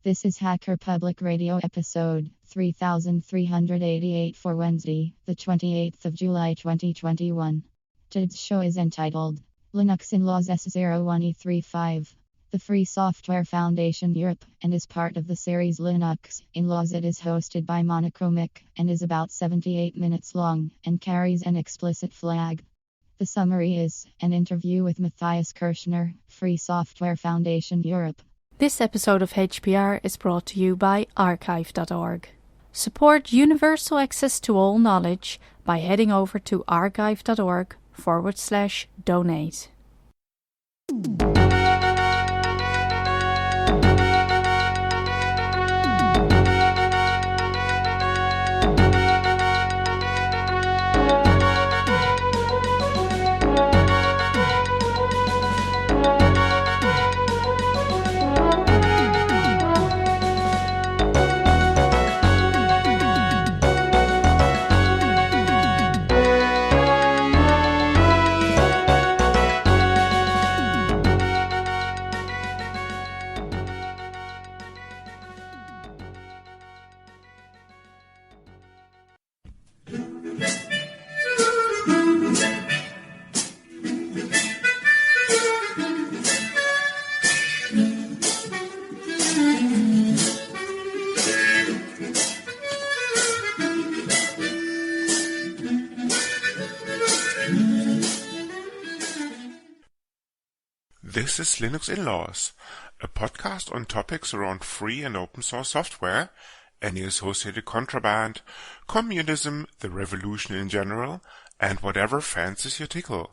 This is Hacker Public Radio episode 3388 for Wednesday, the 28th of July 2021. Today's show is entitled Linux Inlaws S01E35. The Free Software Foundation Europe and is part of the series Linux Inlaws. It is hosted by Monochromic and is about 78 minutes long and carries an explicit flag. The summary is an interview with Matthias Kirschner, Free Software Foundation Europe. This episode of HPR is brought to you by archive.org. Support universal access to all knowledge by heading over to archive.org/donate. This is Linux Inlaws, a podcast on topics around free and open source software, any associated contraband, communism, the revolution in general, and whatever fancies you tickle.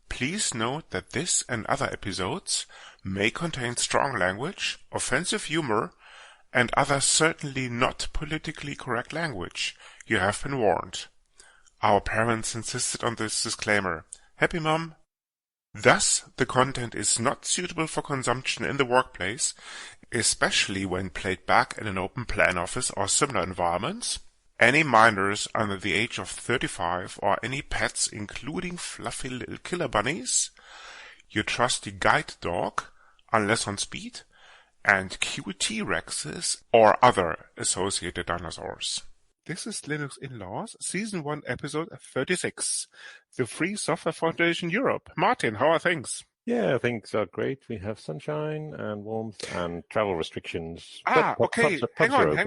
Please note that this and other episodes may contain strong language, offensive humor, and other certainly not politically correct language. You have been warned. Our parents insisted on this disclaimer. Happy Mom? Thus, the content is not suitable for consumption in the workplace, especially when played back in an open plan office or similar environments. Any minors under the age of 35 or any pets including fluffy little killer bunnies, your trusty guide dog, unless on speed, and cute T-Rexes or other associated dinosaurs. This is Linux Inlaws, Season 1, Episode 36, the Free Software Foundation Europe. Martin, how are things? Yeah, things are great. We have sunshine and warmth and travel restrictions. Okay. Hang on.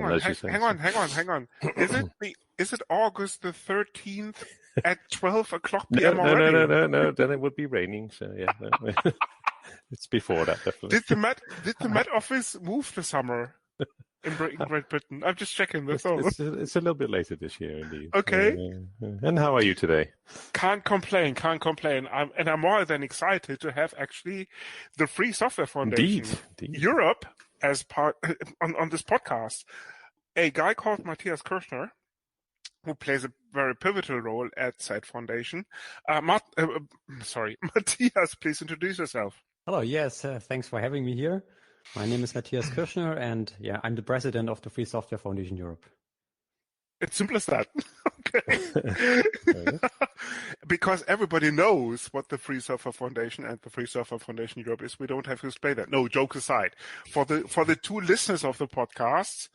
Is it August the 13th at 12 o'clock p.m. already? No. Then it would be raining. So yeah, it's before that definitely. Did the Met Office move the summer? In Great Britain. I'm just checking this out. It's a little bit later this year, indeed. Okay. And how are you today? Can't complain. I'm more than excited to have actually the Free Software Foundation Indeed. Europe as part on this podcast. A guy called Matthias Kirschner, who plays a very pivotal role at said foundation. Matthias, please introduce yourself. Hello. Yes. Thanks for having me here. My name is Matthias Kirschner, and I'm the president of the Free Software Foundation Europe. It's simple as that. Okay. Because everybody knows what the Free Software Foundation and the Free Software Foundation Europe is. We don't have to explain that. No, jokes aside. For the two listeners of the podcast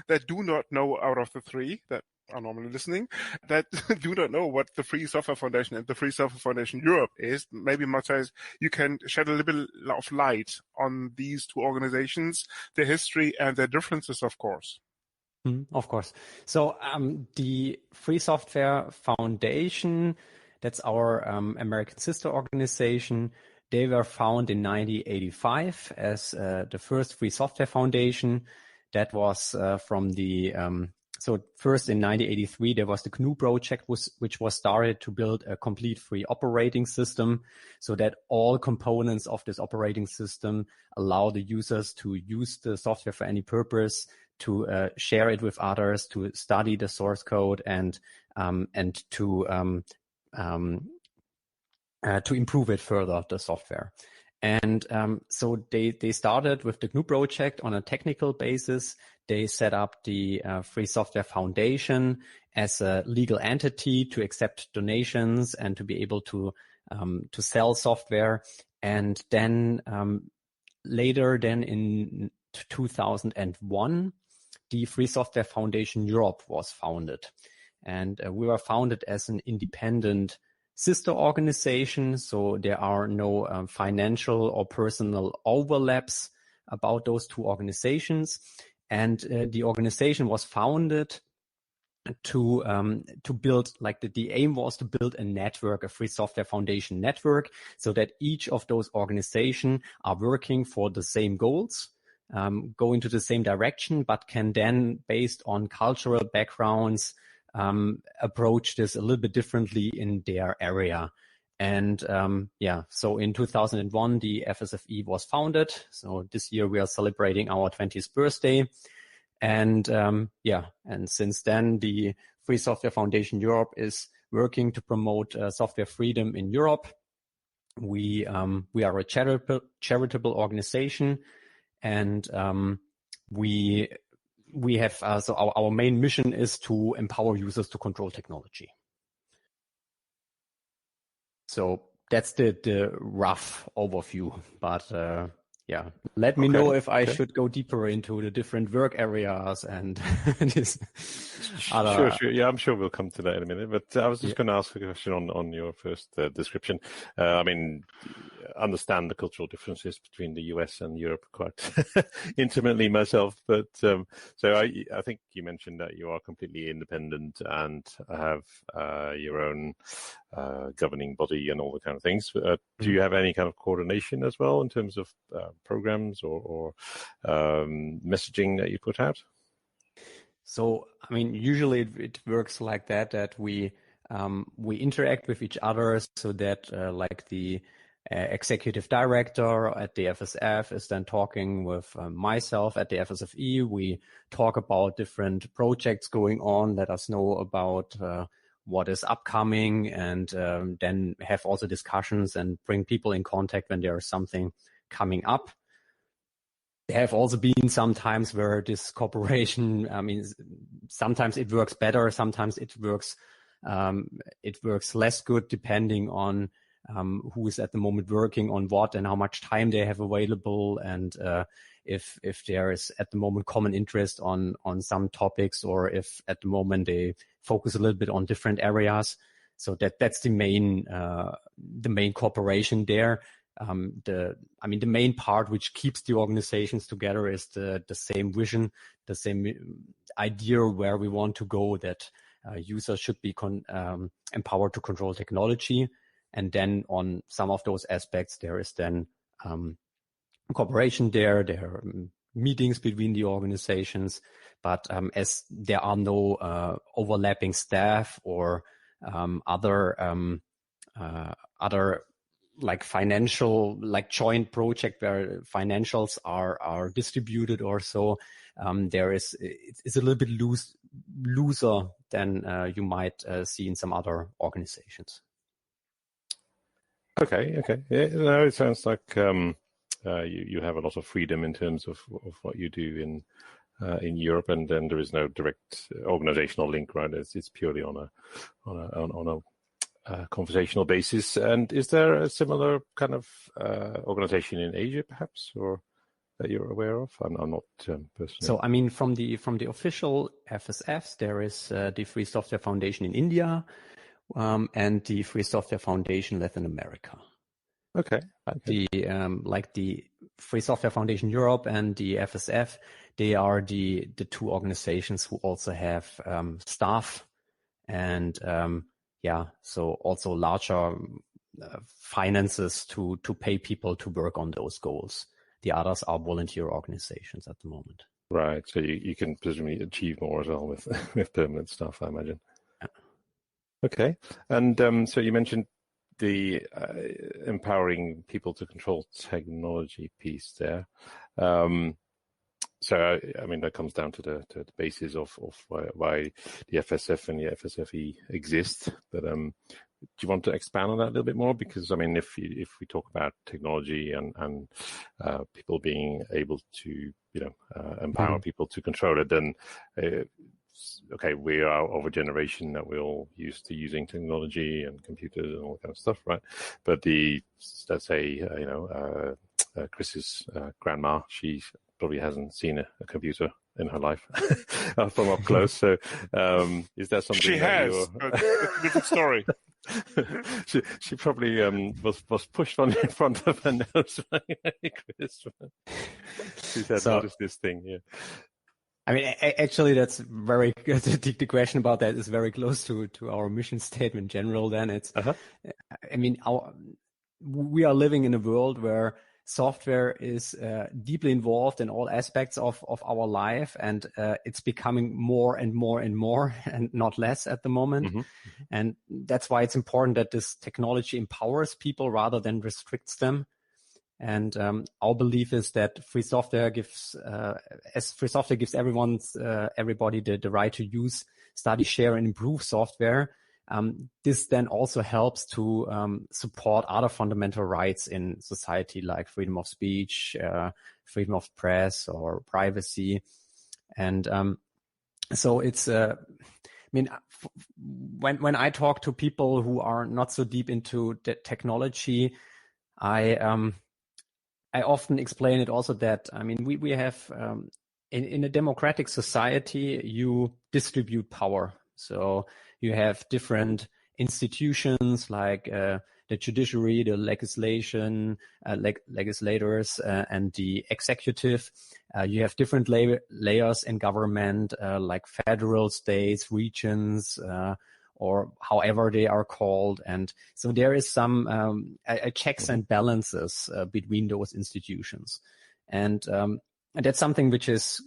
that do not know out of the three that are normally listening, that do not know what the Free Software Foundation and the Free Software Foundation Europe is, maybe Matthias, you can shed a little bit of light on these two organizations, their history and their differences, of course. Of course. So the Free Software Foundation, that's our American sister organization. They were founded in 1985 as the first Free Software Foundation. That was from the So first in 1983, there was the GNU project, which was started to build a complete free operating system so that all components of this operating system allow the users to use the software for any purpose, to share it with others, to study the source code and to improve it further, the software. And so they started with the GNU project on a technical basis. They set up the Free Software Foundation as a legal entity to accept donations and to be able to sell software. And then later, then in 2001, the Free Software Foundation Europe was founded. And we were founded as an independent sister organization, so there are no financial or personal overlaps about those two organizations. And the organization was founded to build, like the aim was to build a network, a Free Software Foundation network, so that each of those organizations are working for the same goals, go into the same direction, but can then, based on cultural backgrounds, approach this a little bit differently in their area. And so in 2001, the FSFE was founded. So this year we are celebrating our 20th birthday. And and since then, the Free Software Foundation Europe is working to promote software freedom in Europe. We are a charitable organization, and we have so our main mission is to empower users to control technology. So that's the rough overview, but let me know if I should go deeper into the different work areas and this other. Sure. Yeah, I'm sure we'll come to that in a minute. But I was just going to ask a question on your first description. I mean, understand the cultural differences between the US and Europe quite intimately myself. But so I think you mentioned that you are completely independent and have your own governing body and all the kind of things. Do you have any kind of coordination as well in terms of programs or messaging that you put out? So, I mean, usually it works like that we interact with each other, so that like the executive director at the FSF is then talking with myself at the FSFE. We talk about different projects going on, let us know about what is upcoming, and then have also discussions and bring people in contact when there is something coming up. There have also been some times where this cooperation, I mean, sometimes it works better, sometimes it works less good, depending on who is at the moment working on what and how much time they have available, and if there is at the moment common interest on some topics, or if at the moment they focus a little bit on different areas. So that's the main cooperation there. The main part which keeps the organizations together is the same vision, the same idea where we want to go, that users should be empowered to control technology. And then on some of those aspects, there is then cooperation there. There are meetings between the organizations, but as there are no overlapping staff or other like financial, like joint project where financials are distributed or so, it's a little bit looser than you might see in some other organizations. Okay. Yeah, no, it sounds like you have a lot of freedom in terms of what you do in Europe, and then there is no direct organizational link, right? It's purely on a conversational basis. And is there a similar kind of organization in Asia, perhaps, or that you're aware of? I'm not personally. So, I mean, from the official FSFs, there is the Free Software Foundation in India, and the Free Software Foundation Latin America. Okay. The Free Software Foundation Europe and the FSF, they are the two organizations who also have staff and so also larger finances to pay people to work on those goals. The others are volunteer organizations at the moment. Right. So you can presumably achieve more as well with permanent staff, I imagine. Yeah. Okay. And so you mentioned the empowering people to control technology piece there. So, I mean, that comes down to the basis of why the FSF and the FSFE exist. But do you want to expand on that a little bit more? Because, I mean, if we talk about technology and people being able to, empower people to control it, then, okay, we are of a generation that we're all used to using technology and computers and all that kind of stuff, right? But let's say, Chris's grandma, she probably hasn't seen a computer in her life from up close. So is that something she that has? But it's a different story. she probably was pushed on in front of her nose by Chris. She said, "What is this thing?" Yeah. I mean, actually, that's very good. The question about that is very close to our mission statement in general. Then it's, I mean, we are living in a world where software is deeply involved in all aspects of our life, and it's becoming more and more and more, and not less at the moment. And that's why it's important that this technology empowers people rather than restricts them. And our belief is that free software gives everybody the right to use, study, share, and improve software. This then also helps to support other fundamental rights in society, like freedom of speech, freedom of press, or privacy. And so it's, I mean, when I talk to people who are not so deep into the technology, I often explain it also that, I mean, we have, in a democratic society, you distribute power. So you have different institutions like the judiciary, the legislation, legislators, and the executive. You have different layers in government, like federal, states, regions, or however they are called. And so there is some checks and balances between those institutions. And that's something which is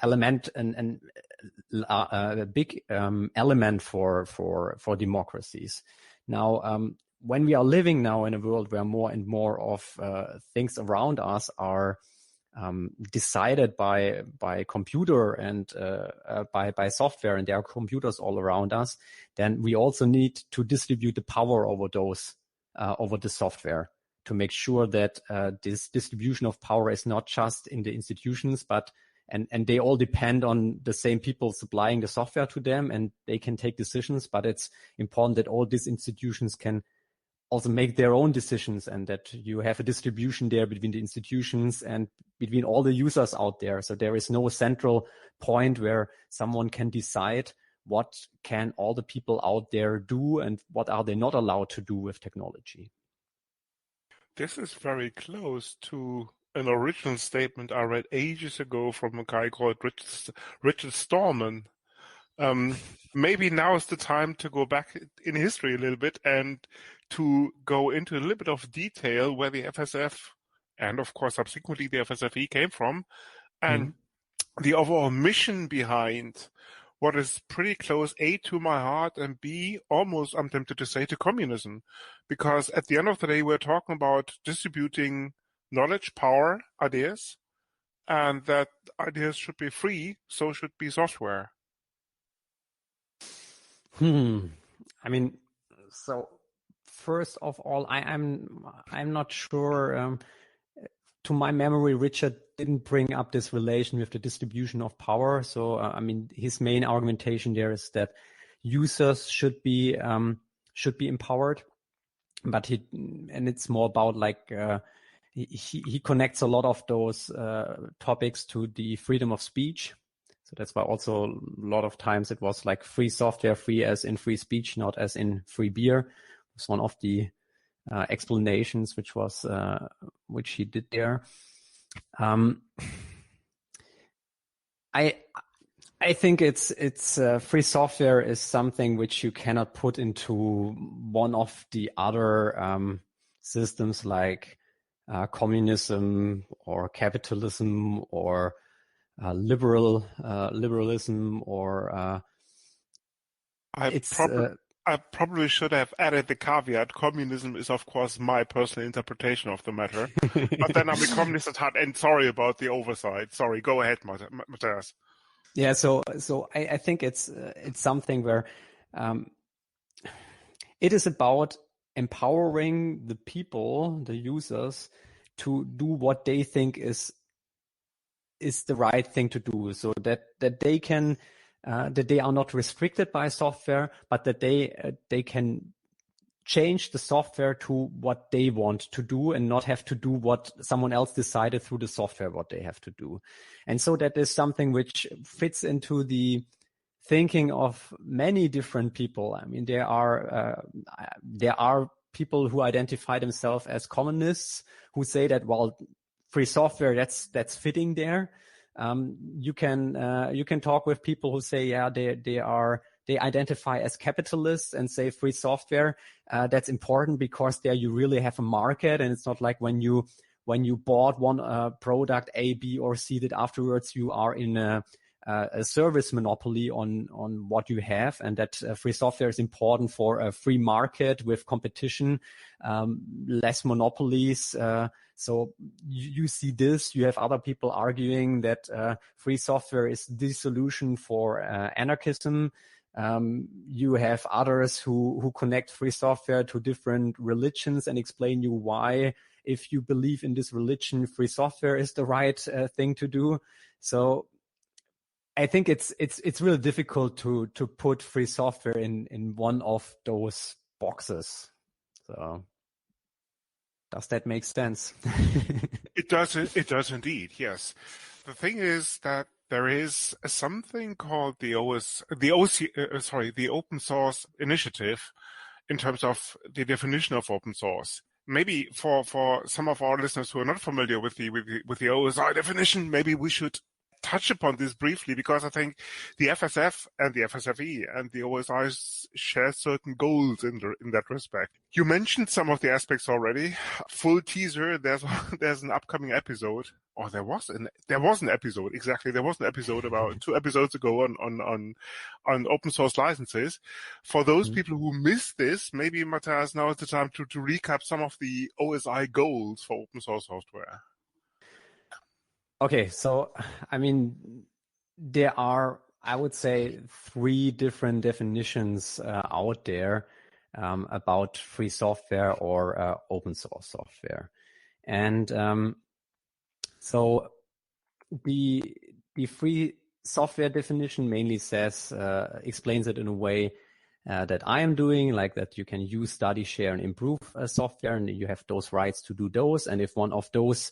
element and a big element for democracies. Now, when we are living now in a world where more and more of things around us are decided by computer and by software, and there are computers all around us, then we also need to distribute the power over those over the software to make sure that this distribution of power is not just in the institutions, but and they all depend on the same people supplying the software to them, and they can take decisions. But it's important that all these institutions can also make their own decisions, and that you have a distribution there between the institutions and between all the users out there. So there is no central point where someone can decide what can all the people out there do and what are they not allowed to do with technology. This is very close to an original statement I read ages ago from a guy called Richard Stallman. Maybe now is the time to go back in history a little bit and to go into a little bit of detail where the FSF and, of course, subsequently the FSFE came from, and the overall mission behind what is pretty close, A, to my heart, and B, almost, I'm tempted to say, to communism. Because at the end of the day, we're talking about distributing knowledge, power, ideas, and that ideas should be free, so should be software. I mean, so first of all, I'm not sure. To my memory, Richard didn't bring up this relation with the distribution of power. So, I mean, his main argumentation there is that users should be empowered, but it's more about like he connects a lot of those topics to the freedom of speech. So that's why also a lot of times it was like free software, free as in free speech, not as in free beer. Was one of the explanations which he did there. I think it's free software is something which you cannot put into one of the other systems like communism or capitalism or liberalism or I probably should have added the caveat. Communism is, of course, my personal interpretation of the matter. But then I'm a communist at heart, and sorry about the oversight. Sorry, go ahead, Matthias. Yeah, so I think it's something where it is about empowering the people, the users, to do what they think is the right thing to do, so that they can. That they are not restricted by software, but that they can change the software to what they want to do and not have to do what someone else decided through the software what they have to do. And so that is something which fits into the thinking of many different people. I mean, there are people who identify themselves as communists who say that, well, free software, that's fitting there. You can talk with people who say, yeah, they identify as capitalists and say free software. That's important because there you really have a market, and it's not like when you bought one product A, B, or C that afterwards you are in a service monopoly on what you have, and that free software is important for a free market with competition, less monopolies. So you see this. You have other people arguing that free software is the solution for anarchism. You have others who connect free software to different religions and explain you why, if you believe in this religion, free software is the right thing to do. So I think it's really difficult to put free software in one of those boxes. So does that make sense? It does indeed, yes. The thing is that there is something called the Open Source Initiative in terms of the definition of open source. Maybe for some of our listeners who are not familiar with the OSI definition, maybe we should touch upon this briefly, because I think the FSF and the FSFE and the OSI share certain goals in that respect. You mentioned some of the aspects already. Full teaser, there's an upcoming episode, or there was an episode, exactly. There was an episode about 2 episodes ago on open source licenses. For those people who missed this, maybe Matthias, now is the time to recap some of the OSI goals for open source software. Okay, so I mean, there are, I would say, 3 different definitions out there about free software or open source software, and so the free software definition mainly explains it in a way that I am doing, like that you can use, study, share, and improve software, and you have those rights to do those, and if one of those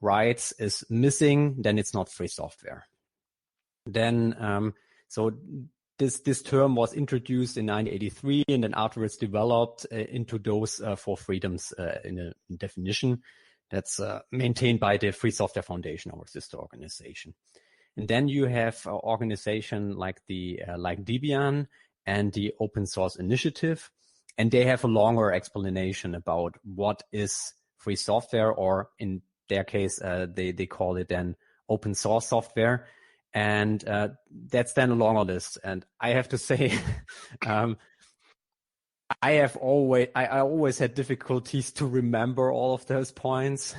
rights is missing, then it's not free software. Then, so this term was introduced in 1983 and then afterwards developed into those 4 freedoms in a definition that's maintained by the Free Software Foundation, our sister organization. And then you have an organization like Debian and the Open Source Initiative, and they have a longer explanation about what is free software, or in their case, they call it then open source software. And that's then a longer list. And I have to say, I always had difficulties to remember all of those points.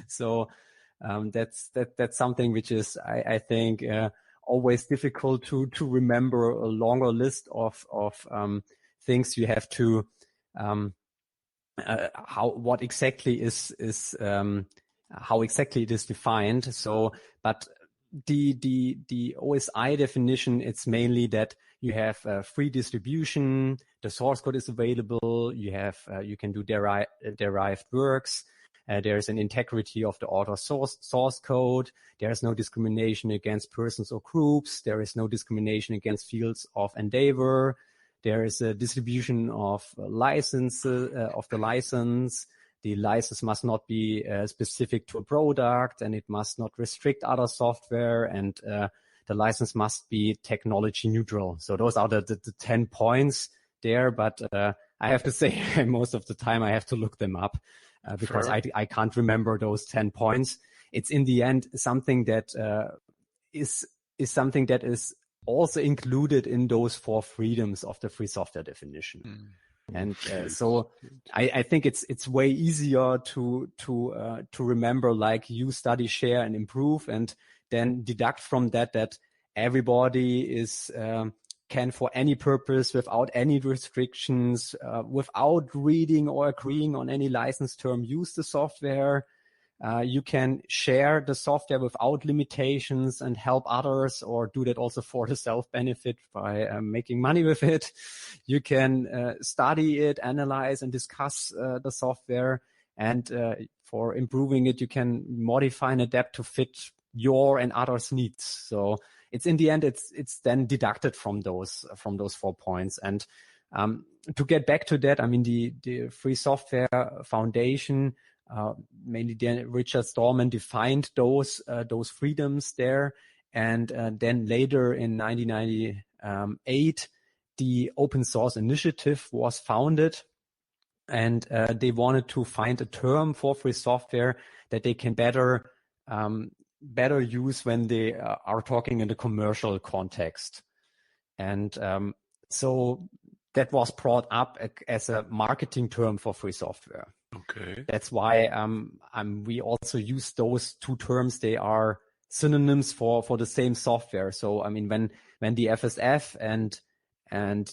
So that's something which is, I think, always difficult to remember a longer list of things you have to how exactly it is defined. So, but the OSI definition, it's mainly that you have free distribution, the source code is available, you can do derived works, there is an integrity of the author source code, there is no discrimination against persons or groups, there is no discrimination against fields of endeavor, there is a distribution of licenses, of the license. The license must not be specific to a product, and it must not restrict other software, and the license must be technology neutral. So those are the 10 points there, but I have to say most of the time I have to look them up because sure. I can't remember those 10 points. It's in the end something that is something that is also included in those 4 freedoms of the free software definition. And so I think it's way easier to remember, like, you study, share, and improve, and then deduct from that everybody is can for any purpose, without any restrictions, without reading or agreeing on any license term, use the software. You can share the software without limitations and help others, or do that also for the self-benefit by making money with it. You can study it, analyze and discuss the software, and for improving it, you can modify and adapt to fit your and others' needs. So it's in the end, it's then deducted from those 4 points. And to get back to that, I mean, the Free Software Foundation, mainly Richard Stallman, defined those freedoms there, and then later in 1998, the Open Source Initiative was founded, and they wanted to find a term for free software that they can better use when they are talking in the commercial context. And so that was brought up as a marketing term for free software. Okay. That's why we also use those two terms. They are synonyms for the same software. So I mean, when the FSF and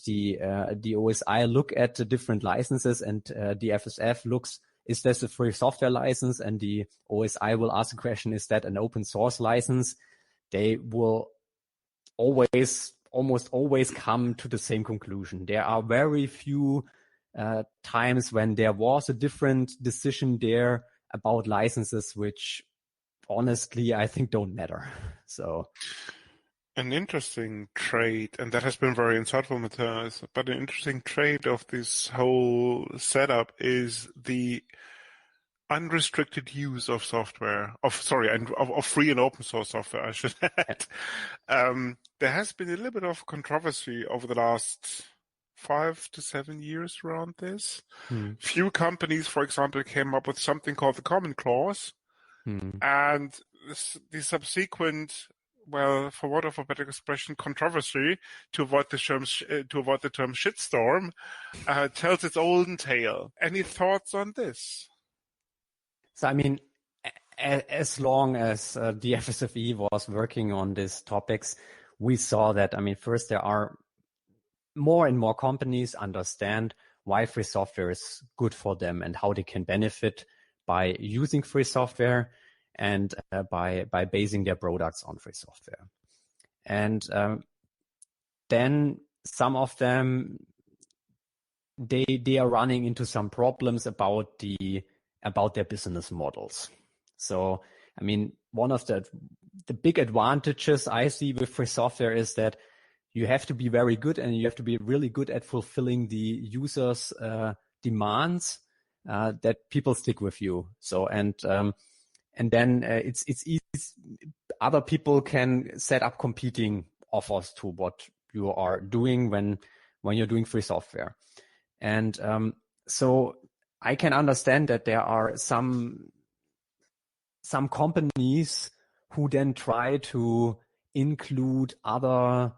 the OSI look at the different licenses, and the FSF looks, is this a free software license? And the OSI will ask the question, is that an open source license? They will almost always come to the same conclusion. There are very few times when there was a different decision there about licenses, which honestly I think don't matter. So an interesting trait, and that has been very insightful, Matthias, but an interesting trait of this whole setup is the unrestricted use of software, of free and open source software, I should add. There has been a little bit of controversy over the last 5 to 7 years around this. Few companies, for example, came up with something called the Common Clause, and the subsequent, well, for want of a better expression, controversy, to avoid the term shitstorm, tells its own tale. Any thoughts on this? So, I mean, as long as the FSFE was working on these topics, we saw that, I mean, first, there are more and more companies understand why free software is good for them and how they can benefit by using free software and by basing their products on free software. And then some of them, they are running into some problems about their business models. So, I mean, one of the big advantages I see with free software is that you have to be very good, and you have to be really good at fulfilling the users' demands that people stick with you. So, and then it's easy. Other people can set up competing offers to what you are doing when you're doing free software. And so I can understand that there are some companies who then try to include other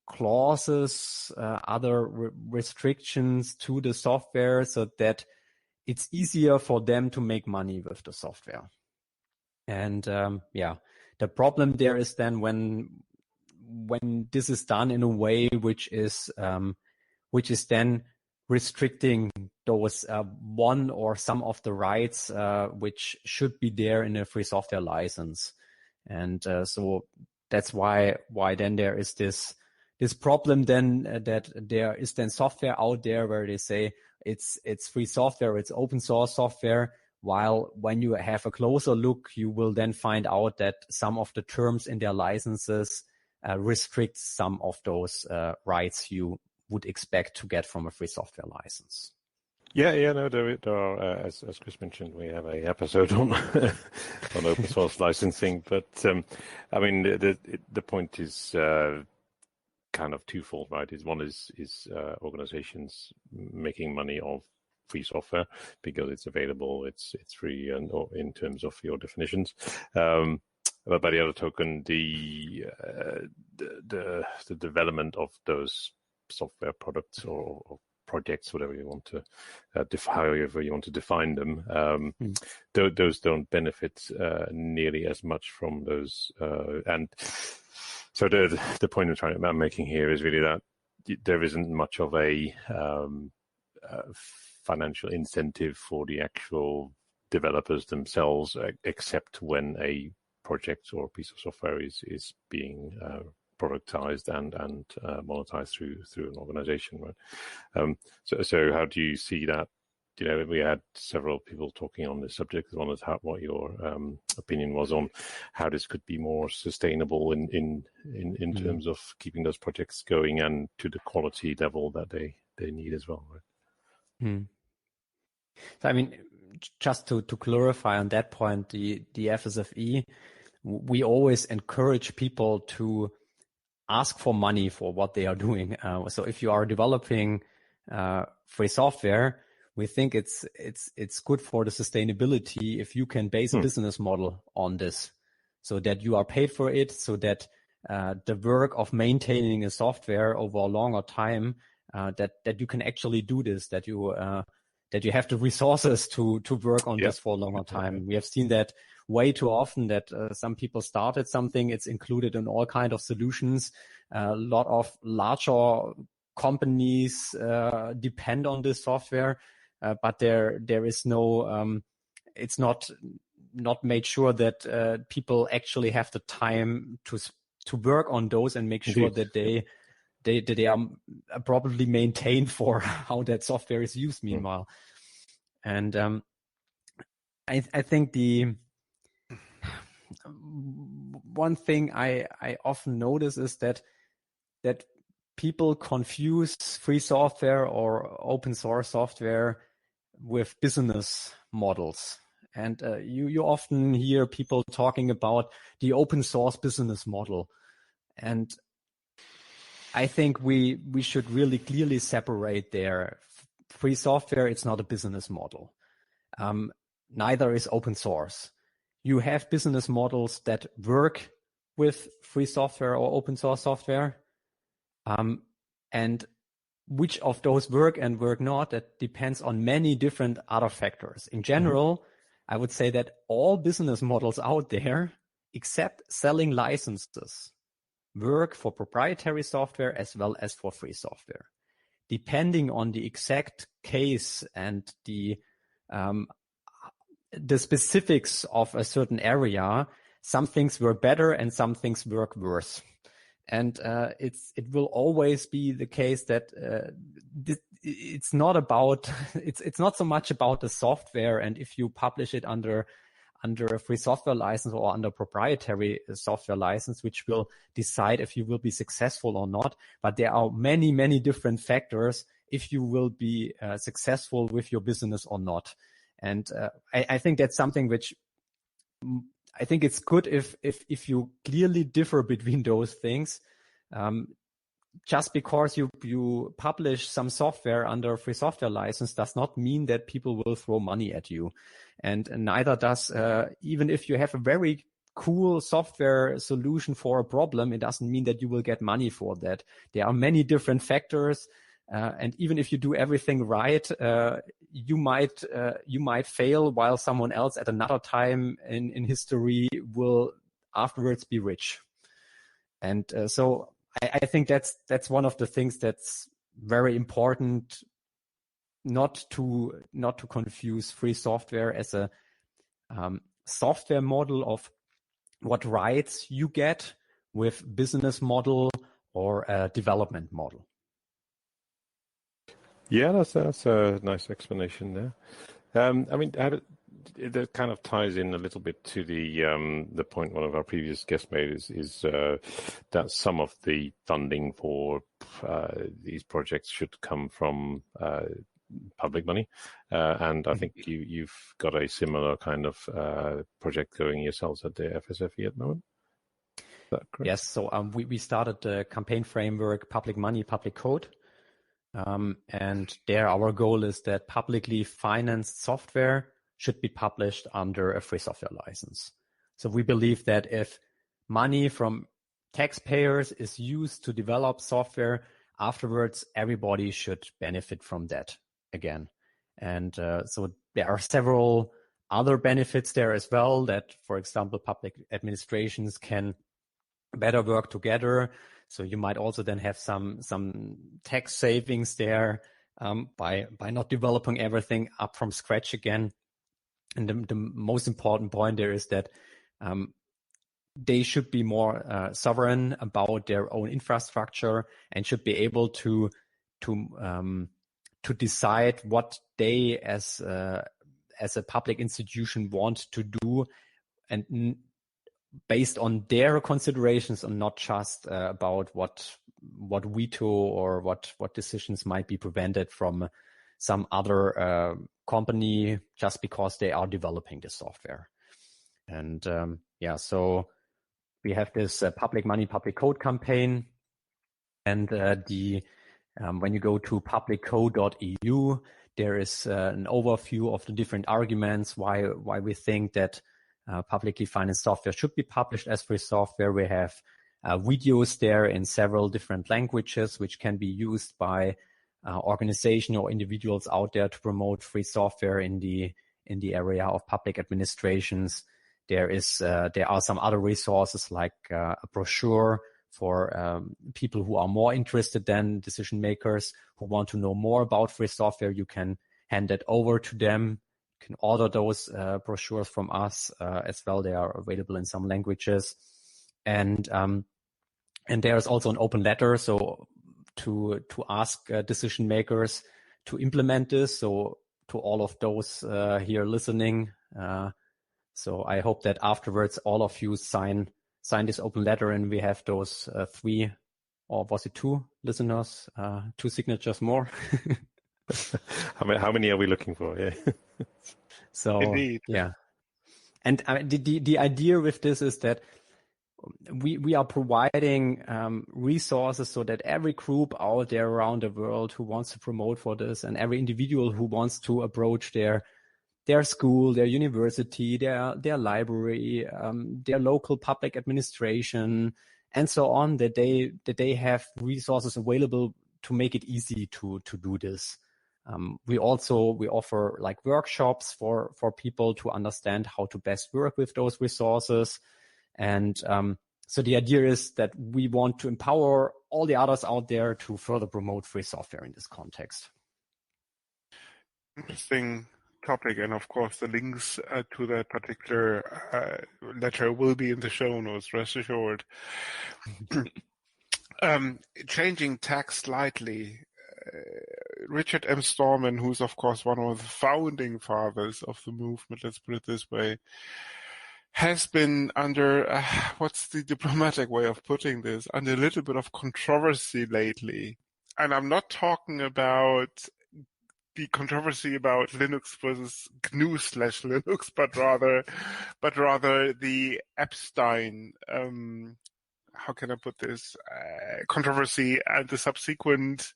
clauses, other restrictions to the software so that it's easier for them to make money with the software. And the problem there is then when this is done in a way which is then restricting those one or some of the rights which should be there in a free software license. And so that's why then there is this problem then that there is then software out there where they say it's free software, it's open source software, while when you have a closer look, you will then find out that some of the terms in their licenses restrict some of those rights you would expect to get from a free software license. No, there are, as Chris mentioned, we have a episode on on open source licensing. But I mean, the point is kind of twofold, right? One is organizations making money off free software because it's available, it's free, and in terms of your definitions. But by the other token, the development of those software products or projects, whatever you want to however you want to define them, those don't benefit nearly as much from those. And so the point I'm making here is really that there isn't much of a financial incentive for the actual developers themselves, except when a project or a piece of software is being productized and monetized through an organization, right? So how do you see that? We had several people talking on this subject. I wondered what your opinion was on how this could be more sustainable in terms of keeping those projects going and to the quality level that they need as well, right? So, I mean, just to clarify on that point, the FSFE, we always encourage people to ask for money for what they are doing. So if you are developing free software, we think it's good for the sustainability if you can base a business model on this, so that you are paid for it, so that the work of maintaining a software over a longer time, that you can actually do this, that you have the resources to work on this for a longer time. We have seen that way too often, that some people started something, it's included in all kind of solutions. A lot of larger companies depend on this software, but there is no, it's not made sure that people actually have the time to work on those and make sure that they are properly maintained for how that software is used meanwhile. And I think the one thing I often notice is that people confuse free software or open source software with business models. And you often hear people talking about the open source business model. And I think we should really clearly separate there. Free software, it's not a business model. Neither is open source. You have business models that work with free software or open source software. And which of those work and work not, that depends on many different other factors. In general, I would say that all business models out there, except selling licenses, work for proprietary software as well as for free software. Depending on the exact case and the specifics of a certain area, some things work better and some things work worse. And it will always be the case that it's not about it's not so much about the software, and if you publish it under a free software license or under proprietary software license, which will decide if you will be successful or not. But there are many different factors if you will be successful with your business or not. And I think that's something which I think it's good if you clearly differ between those things. Just because you publish some software under a free software license does not mean that people will throw money at you. And neither does, even if you have a very cool software solution for a problem, it doesn't mean that you will get money for that. There are many different factors. And even if you do everything right, you might fail, while someone else at another time in history will afterwards be rich. And so I think that's one of the things that's very important, not to confuse free software as a software model of what rights you get with business model or a development model. Yeah, that's a nice explanation there. I mean, that kind of ties in a little bit to the point one of our previous guests made is that some of the funding for these projects should come from public money, and I think you've got a similar kind of project going yourselves at the FSFE at the moment. Is that correct? Yes. So we started the campaign framework, Public Money, Public Code. And there our goal is that publicly financed software should be published under a free software license. So we believe that if money from taxpayers is used to develop software, afterwards everybody should benefit from that again. And so there are several other benefits there as well, that, for example, public administrations can better work together. So you might also then have some tax savings there by not developing everything up from scratch again. And the most important point there is that they should be more sovereign about their own infrastructure and should be able to decide what they as a public institution want to do, and based on their considerations and not just about what veto or what decisions might be prevented from some other company just because they are developing the software. And so we have this public money, public code campaign, and when you go to publiccode.eu, there is an overview of the different arguments why we think that publicly financed software should be published as free software. We have videos there in several different languages, which can be used by organizations or individuals out there to promote free software in the area of public administrations. There are some other resources like a brochure for people who are more interested than decision makers who want to know more about free software. You can hand that over to them. You can order those brochures from us as well. They are available in some languages, and there's also an open letter, so to ask decision makers to implement this. So to all of those here listening, so I hope that afterwards all of you sign this open letter, and we have those 3, or was it 2 listeners, 2 signatures more. How many are we looking for? Yeah. So Indeed. yeah, and the idea with this is that we are providing resources so that every group out there around the world who wants to promote for this, and every individual who wants to approach their school, their university, their library, their local public administration, and so on, that they have resources available to make it easy to do this. We offer like workshops for people to understand how to best work with those resources. And so the idea is that we want to empower all the others out there to further promote free software in this context. Interesting topic, and of course the links to that particular letter will be in the show notes, rest assured. Changing tack slightly, Richard M. Stallman, who's of course one of the founding fathers of the movement, let's put it this way, has been under, what's the diplomatic way of putting this, under a little bit of controversy lately. And I'm not talking about the controversy about Linux versus GNU/Linux, but rather the Epstein, how can I put this, controversy and the subsequent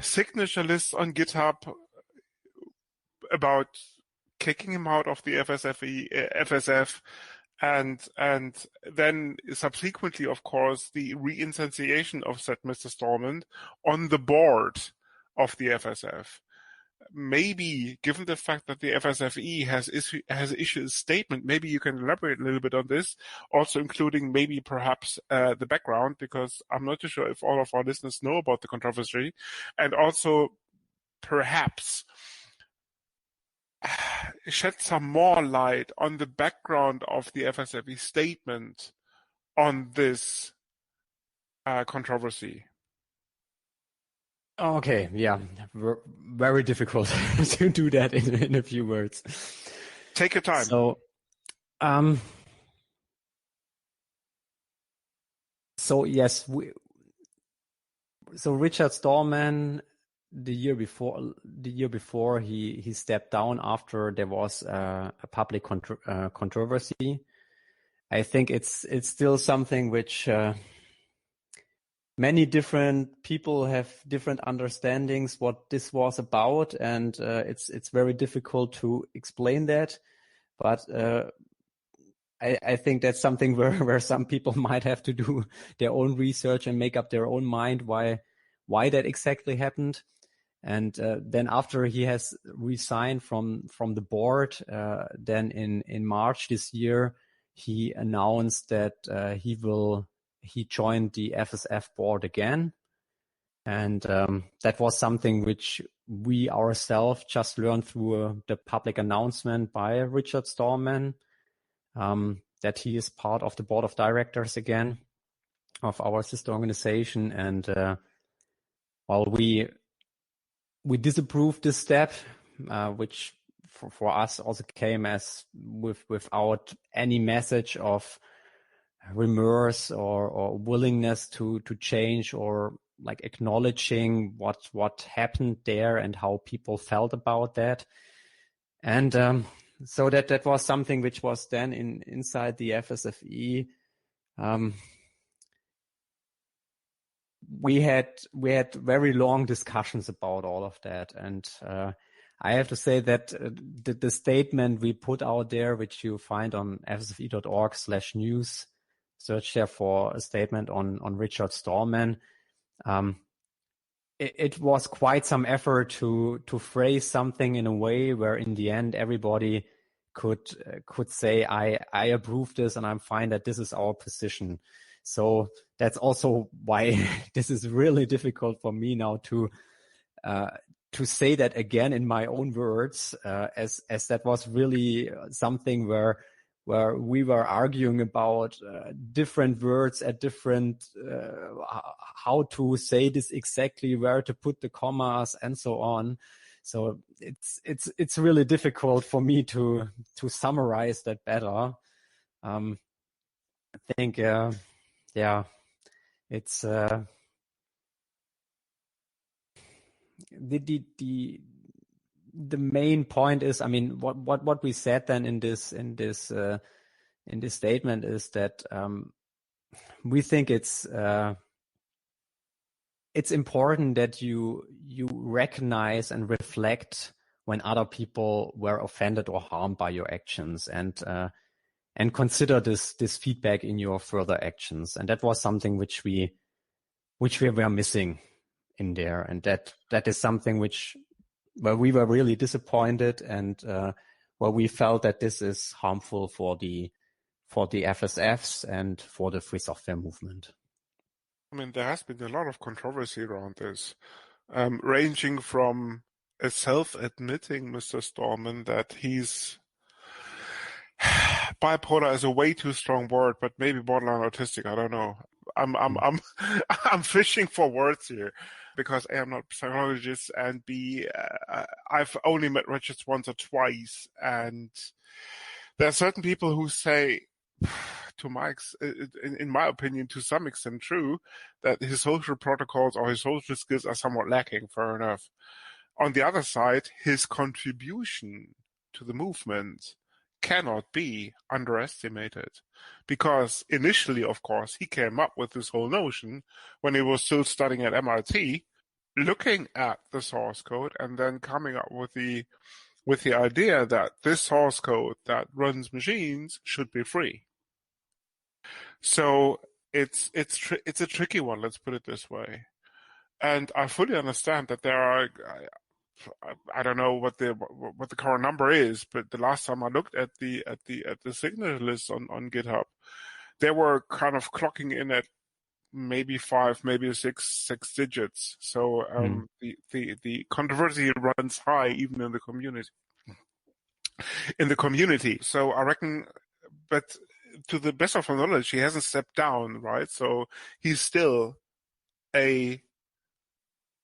signature list on GitHub about kicking him out of the FSF, and then subsequently, of course, the reinstantiation of said Mr. Stallman on the board of the FSF. Maybe, given the fact that the FSFE has issued a statement, maybe you can elaborate a little bit on this, also including maybe perhaps the background, because I'm not too sure if all of our listeners know about the controversy, and also perhaps shed some more light on the background of the FSFE statement on this controversy. Okay, yeah, very difficult to do that in a few words. Take your time. So yes, so Richard Stallman, the year before he stepped down after there was a public controversy. I think it's still something which many different people have different understandings what this was about, and it's very difficult to explain that. But I think that's something where some people might have to do their own research and make up their own mind why that exactly happened. And then after he has resigned from the board, then in March this year, he announced that he joined the FSF board again. And that was something which we ourselves just learned through the public announcement by Richard Stallman, that he is part of the board of directors again of our sister organization. And while we disapproved this step, which for us also came as without any message of remorse or willingness to change, or like acknowledging what happened there and how people felt about that. And so that was something which was then inside the FSFE. We had very long discussions about all of that, and I have to say that the statement we put out there, which you find on fsfe.org/news, search there for a statement on Richard Stallman. It was quite some effort to phrase something in a way where in the end everybody could say, I approve this and I'm fine that this is our position. So that's also why this is really difficult for me now to say that again in my own words, as that was really something where we were arguing about different words at different how to say this exactly, where to put the commas and so on. So it's really difficult for me to summarize that better. I think it's the main point is, I mean, what we said then in this statement is that we think it's important that you recognize and reflect when other people were offended or harmed by your actions, and consider this feedback in your further actions. And that was something which we were missing in there, and that is something where we were really disappointed, and where we felt that this is harmful for the FSFs and for the free software movement. I mean, there has been a lot of controversy around this, ranging from a self-admitting Mr. Stallman that he's bipolar is a way too strong word, but maybe borderline autistic. I don't know. I'm fishing for words here, because A, I'm not a psychologist, and B, I've only met Richard once or twice, and there are certain people who say, in my opinion, to some extent true, that his social protocols or his social skills are somewhat lacking. Fair enough. On the other side, his contribution to the movement cannot be underestimated, because initially, of course, he came up with this whole notion when he was still studying at MIT, looking at the source code and then coming up with the idea that this source code that runs machines should be free. So it's a tricky one, let's put it this way. And I fully understand that there are, I don't know what the current number is, but the last time I looked at the signature list on GitHub, they were kind of clocking in at maybe 5, maybe six digits. So the controversy runs high even in the community. So I reckon, but to the best of my knowledge, he hasn't stepped down, right? So he's still a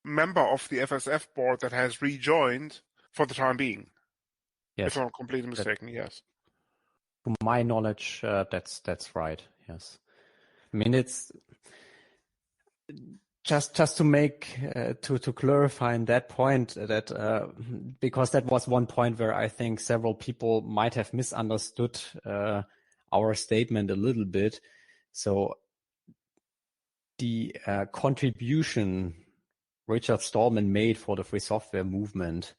member of the FSF board that has rejoined for the time being. Yes. If I'm completely mistaken, yes. To my knowledge, that's right. Yes. I mean, it's just to make to clarify in that point that because that was one point where I think several people might have misunderstood our statement a little bit. So the contribution Richard Stallman made for the free software movement,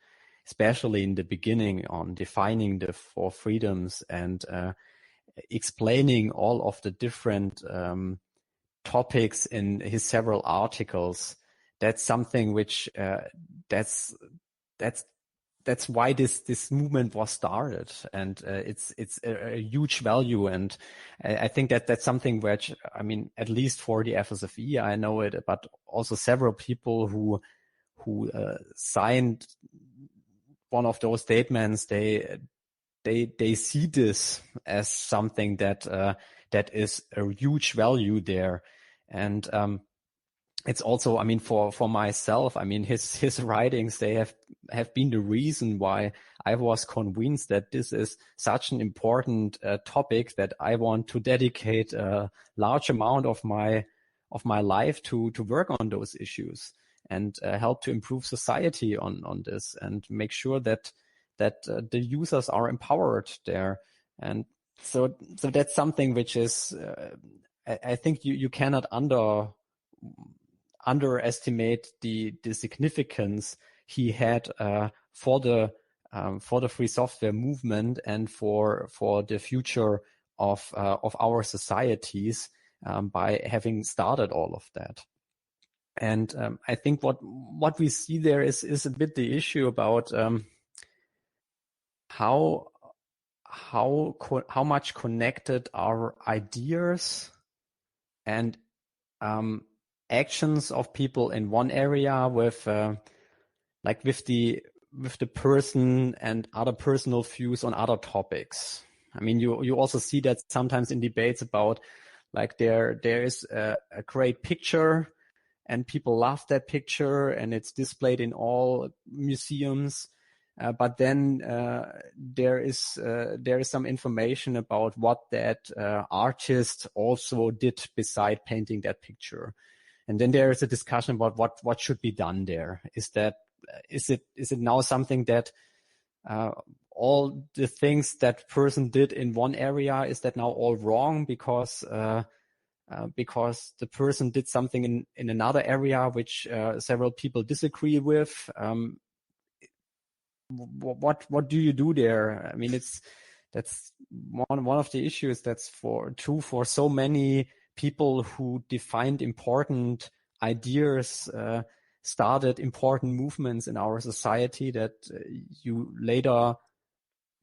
especially in the beginning on defining the 4 freedoms and explaining all of the different topics in his several articles, that's something which that's that's why this movement was started, and it's a huge value. And I think that's something which, I mean, at least for the FSFE, I know it, but also several people who signed one of those statements, they see this as something that is a huge value there. And it's also, I mean, for myself, I mean, his writings, they have been the reason why I was convinced that this is such an important topic that I want to dedicate a large amount of my life to work on those issues and help to improve society on this and make sure that the users are empowered there. And so that's something which is, I think you cannot underestimate the significance he had for the free software movement and for the future of our societies by having started all of that. And I think what we see there is a bit the issue about how much connected our ideas and actions of people in one area with the person and other personal views on other topics. I mean, you also see that sometimes in debates about, like, there is a great picture and people love that picture and it's displayed in all museums. But then there is some information about what that artist also did beside painting that picture. And then there is a discussion about what should be done there. Is it now something that all the things that person did in one area, is that now all wrong because the person did something in another area which several people disagree with? What do you do there? I mean, that's one of the issues that's true for so many people who defined important ideas, started important movements in our society that you later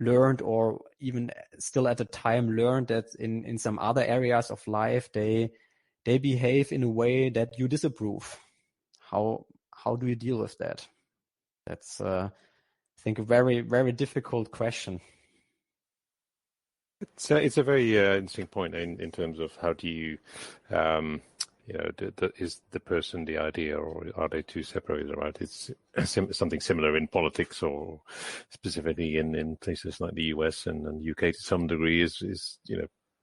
learned, or even still at the time learned, that in some other areas of life they behave in a way that you disapprove. How do you deal with that? That's I think a very, very difficult question. It's a very interesting point in terms of how do you, is the person the idea, or are they two separated, right? It's something similar in politics, or specifically in places like the US and UK to some degree is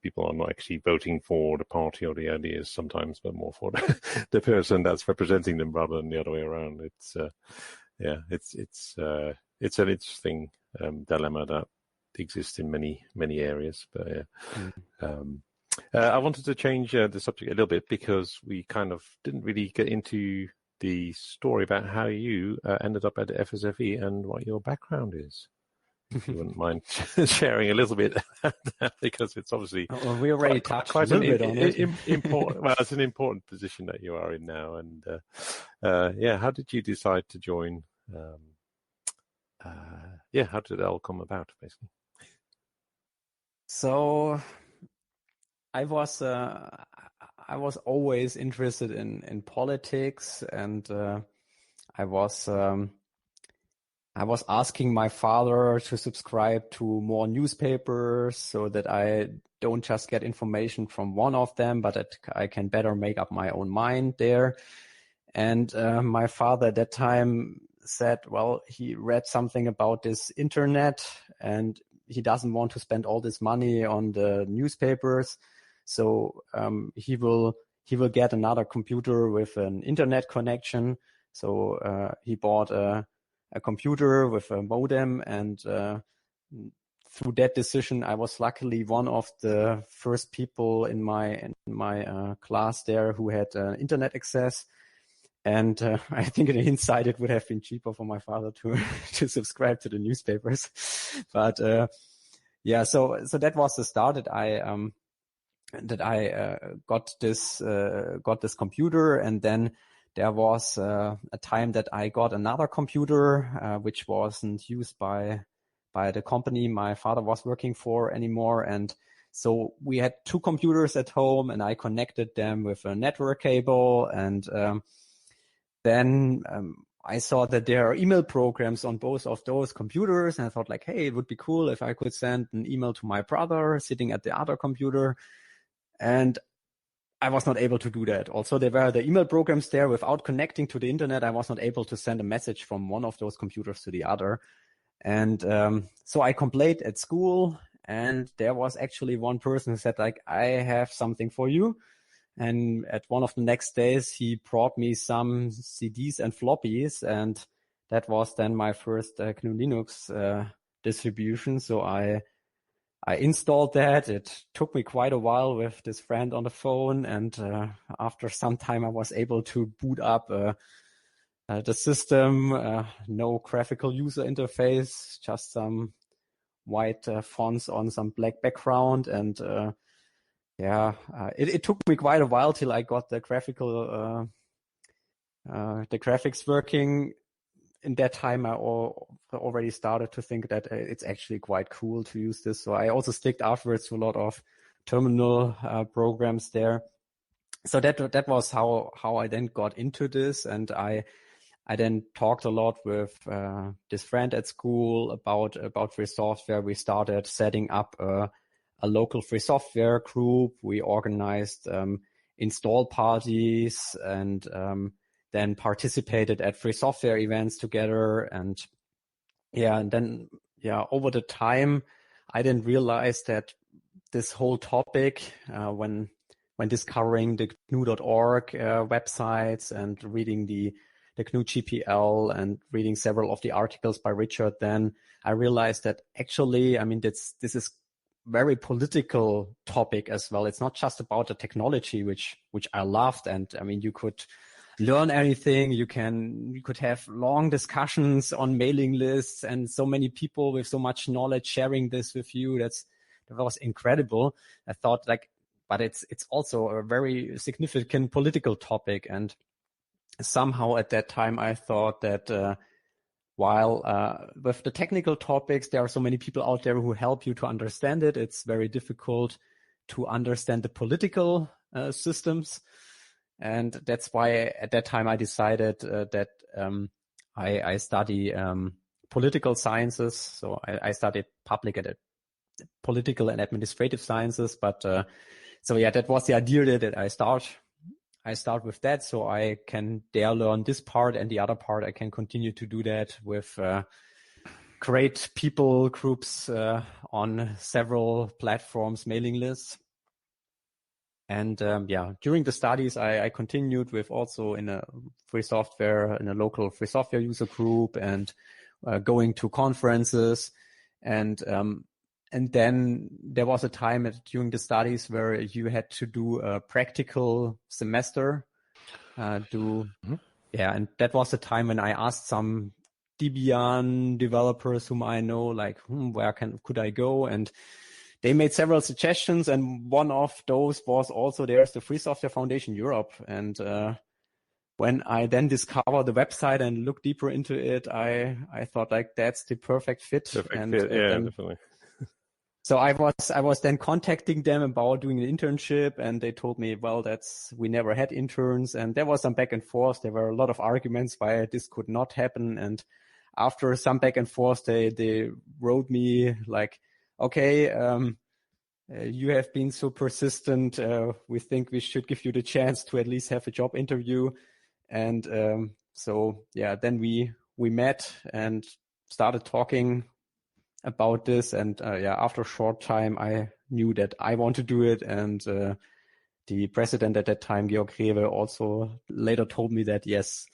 people are not actually voting for the party or the ideas sometimes, but more for the person that's representing them rather than the other way around. It's an interesting dilemma that exists in many areas. But I wanted to change the subject a little bit, because we kind of didn't really get into the story about how you ended up at the FSFE and what your background is. If you wouldn't mind sharing a little bit, because it's obviously we already touched quite a little bit on it. Important. Well, it's an important position that you are in now, and how did you decide to join? How did it all come about, basically? So I was always interested in politics, and I was asking my father to subscribe to more newspapers so that I don't just get information from one of them, but that I can better make up my own mind there. And my father at that time said, well, he read something about this internet and he doesn't want to spend all this money on the newspapers. So he will get another computer with an internet connection. So he bought a computer with a modem, and through that decision, I was luckily one of the first people in my class there who had internet access. And I think in hindsight, it would have been cheaper for my father to subscribe to the newspapers. But so that was the start that I got this computer, and then there was a time that I got another computer, which wasn't used by the company my father was working for anymore. And so we had two computers at home, and I connected them with a network cable. And then I saw that there are email programs on both of those computers. And I thought like, hey, it would be cool if I could send an email to my brother sitting at the other computer. And I was not able to do that. Also, there were the email programs there. Without connecting to the internet, I was not able to send a message from one of those computers to the other. And so I complained at school, and there was actually one person who said like, I have something for you. And at one of the next days, he brought me some CDs and floppies, and that was then my first GNU Linux distribution. So I installed that. It took me quite a while with this friend on the phone, and after some time, I was able to boot up the system. No graphical user interface, just some white fonts on some black background, and it took me quite a while till I got the graphics working. In that time, I already started to think that it's actually quite cool to use this. So I also sticked afterwards to a lot of terminal programs there. So that was how I then got into this, and I then talked a lot with this friend at school about free software. We started setting up a local free software group. We organized install parties, and then participated at free software events together. And then over the time, I didn't realize that this whole topic, when discovering the GNU.org websites and reading the GNU GPL and reading several of the articles by Richard, then I realized that actually, I mean, this is very political topic as well. It's not just about the technology, which I loved. And I mean, you could learn anything. You could have long discussions on mailing lists, and so many people with so much knowledge sharing this with you. That was incredible. I thought but it's also a very significant political topic. And somehow at that time, I thought that while with the technical topics, there are so many people out there who help you to understand it, it's very difficult to understand the political systems. And that's why at that time I decided that I study political sciences. So I studied political and administrative sciences. But that was the idea that I start with that, so I can there learn this part, and the other part I can continue to do that with great people groups on several platforms, mailing lists. And during the studies, I continued with also in a local free software user group, and going to conferences. And then there was a time during the studies where you had to do a practical semester. And that was the time when I asked some Debian developers whom I know, like, where could I go? And they made several suggestions, and one of those was also there's the Free Software Foundation Europe. And when I then discovered the website and looked deeper into it, I thought like that's the perfect fit. Definitely. So I was then contacting them about doing an internship, and they told me, well, we never had interns, and there was some back and forth. There were a lot of arguments why this could not happen. And after some back and forth, they wrote me like, okay, you have been so persistent. We think we should give you the chance to at least have a job interview. And then we met and started talking about this. And after a short time, I knew that I want to do it. And the president at that time, Georg Rewe, also later told me that, yes,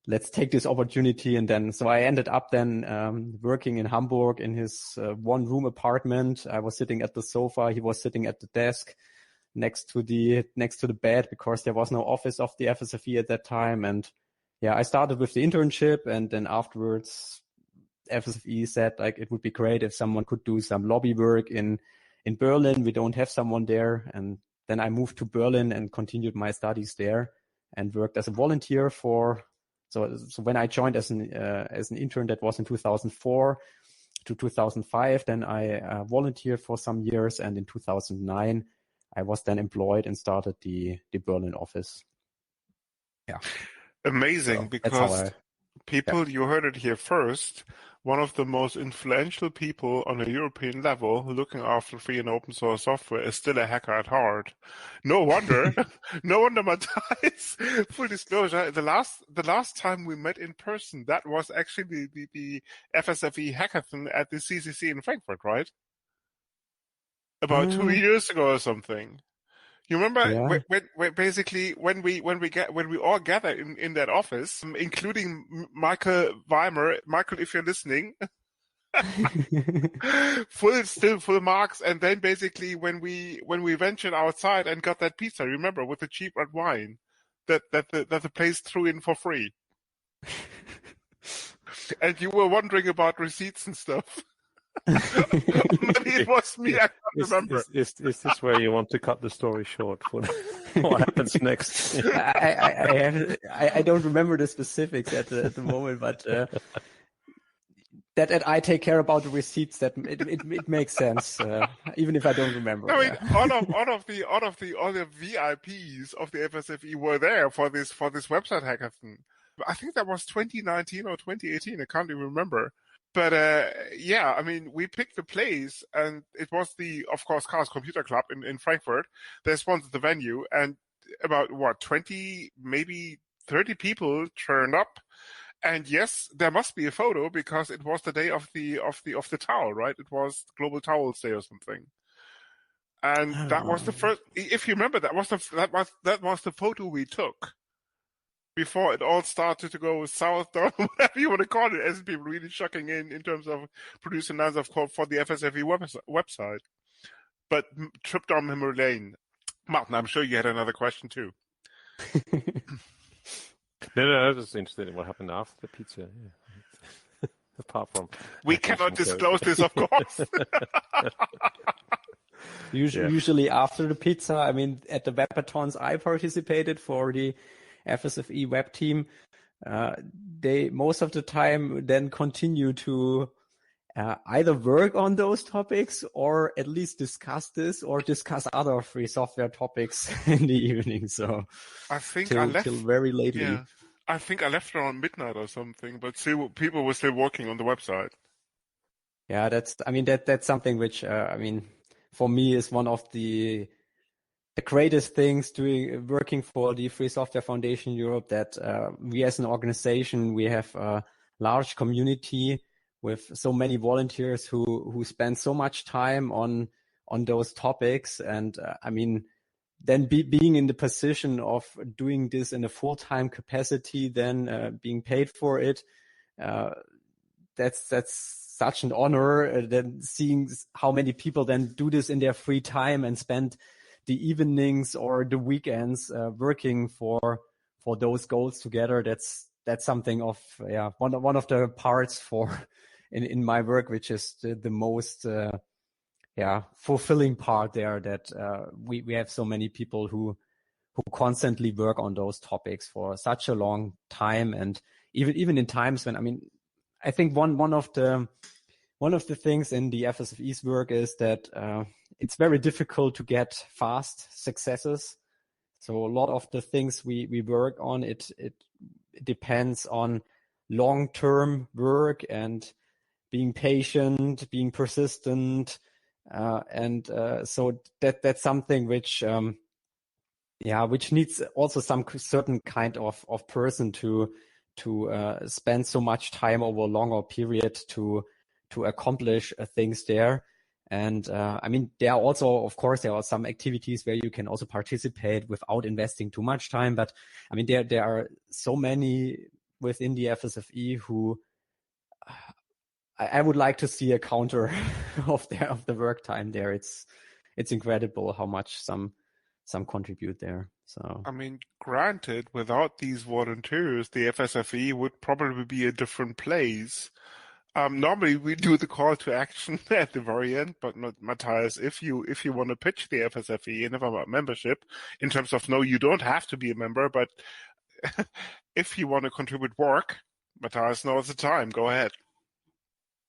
let's take this opportunity. And then, so I ended up then working in Hamburg in his one-room apartment. I was sitting at the sofa. He was sitting at the desk next to the bed, because there was no office of the FSFE at that time. And I started with the internship, and then afterwards, FSFE said like it would be great if someone could do some lobby work in Berlin. We don't have someone there. And then I moved to Berlin and continued my studies there. and worked as a volunteer for. So when I joined as an intern, that was in 2004 to 2005. Then I volunteered for some years, and in 2009 I was then employed and started the Berlin office. Yeah, Amazing, so because people, you heard it here first. One of the most influential people on a European level looking after free and open source software is still a hacker at heart. No wonder, Matthias. Full disclosure, the last time we met in person, that was actually the FSFE hackathon at the CCC in Frankfurt, right? About 2 years ago or something. You remember when basically when we all gather in that office, including Michael Weimer. Michael, if you're listening, full marks. And then basically when we ventured outside and got that pizza, remember, with the cheap red wine that the place threw in for free. And you were wondering about receipts and stuff. Maybe it was me. I can't remember. Is this where you want to cut the story short for what happens next? I don't remember the specifics at the moment, but that I take care about the receipts. That it makes sense, even if I don't remember. I mean, all of the VIPs of the FSFE were there for this website hackathon. I think that was 2019 or 2018. I can't even remember. But I mean, we picked the place, and it was of course, Chaos Computer Club in Frankfurt. They sponsored the venue, and about 20, maybe 30 people turned up. And yes, there must be a photo because it was the day of the towel, right? It was Global Towels Day or something. And that was the first. If you remember, that was the photo we took before it all started to go south, down, whatever you want to call it, as people really shocking in terms of producing lines of code for the FSFE website. But trip down memory lane. Martin, I'm sure you had another question too. No, I was just interested in what happened after the pizza. Yeah. Apart from... We cannot disclose this, of course. Usually after the pizza, I mean, at the webathons I participated for the FSFE web team, they most of the time then continue to either work on those topics or at least discuss this or discuss other free software topics in the evening. So I think till very lately. Yeah, I think I left around midnight or something, but still, people were still working on the website. Yeah, that's something which I mean, for me is one of the greatest things working for the Free Software Foundation Europe, that we as an organization, we have a large community with so many volunteers who spend so much time on those topics. And I mean, then being in the position of doing this in a full-time capacity, then being paid for it, that's such an honor. Then seeing how many people then do this in their free time and spend the evenings or the weekends working for those goals together. That's something of one of the parts in my work, which is the most fulfilling part there, that we have so many people who constantly work on those topics for such a long time. And even in times when, I mean, I think one of the things in the FSFE's work is that it's very difficult to get fast successes. So a lot of the things we work on, it depends on long-term work and being patient, being persistent, and so that's something which needs also some certain kind of person to spend so much time over a longer period to accomplish things there. And I mean, there are some activities where you can also participate without investing too much time. But I mean, there are so many within the FSFE who I would like to see a counter of the work time there. It's incredible how much some contribute there. So I mean, granted, without these volunteers, the FSFE would probably be a different place. Normally we do the call to action at the very end, but Matthias, if you want to pitch the FSFE and about membership, in terms of no, you don't have to be a member, but if you want to contribute work, Matthias, now is the time. Go ahead.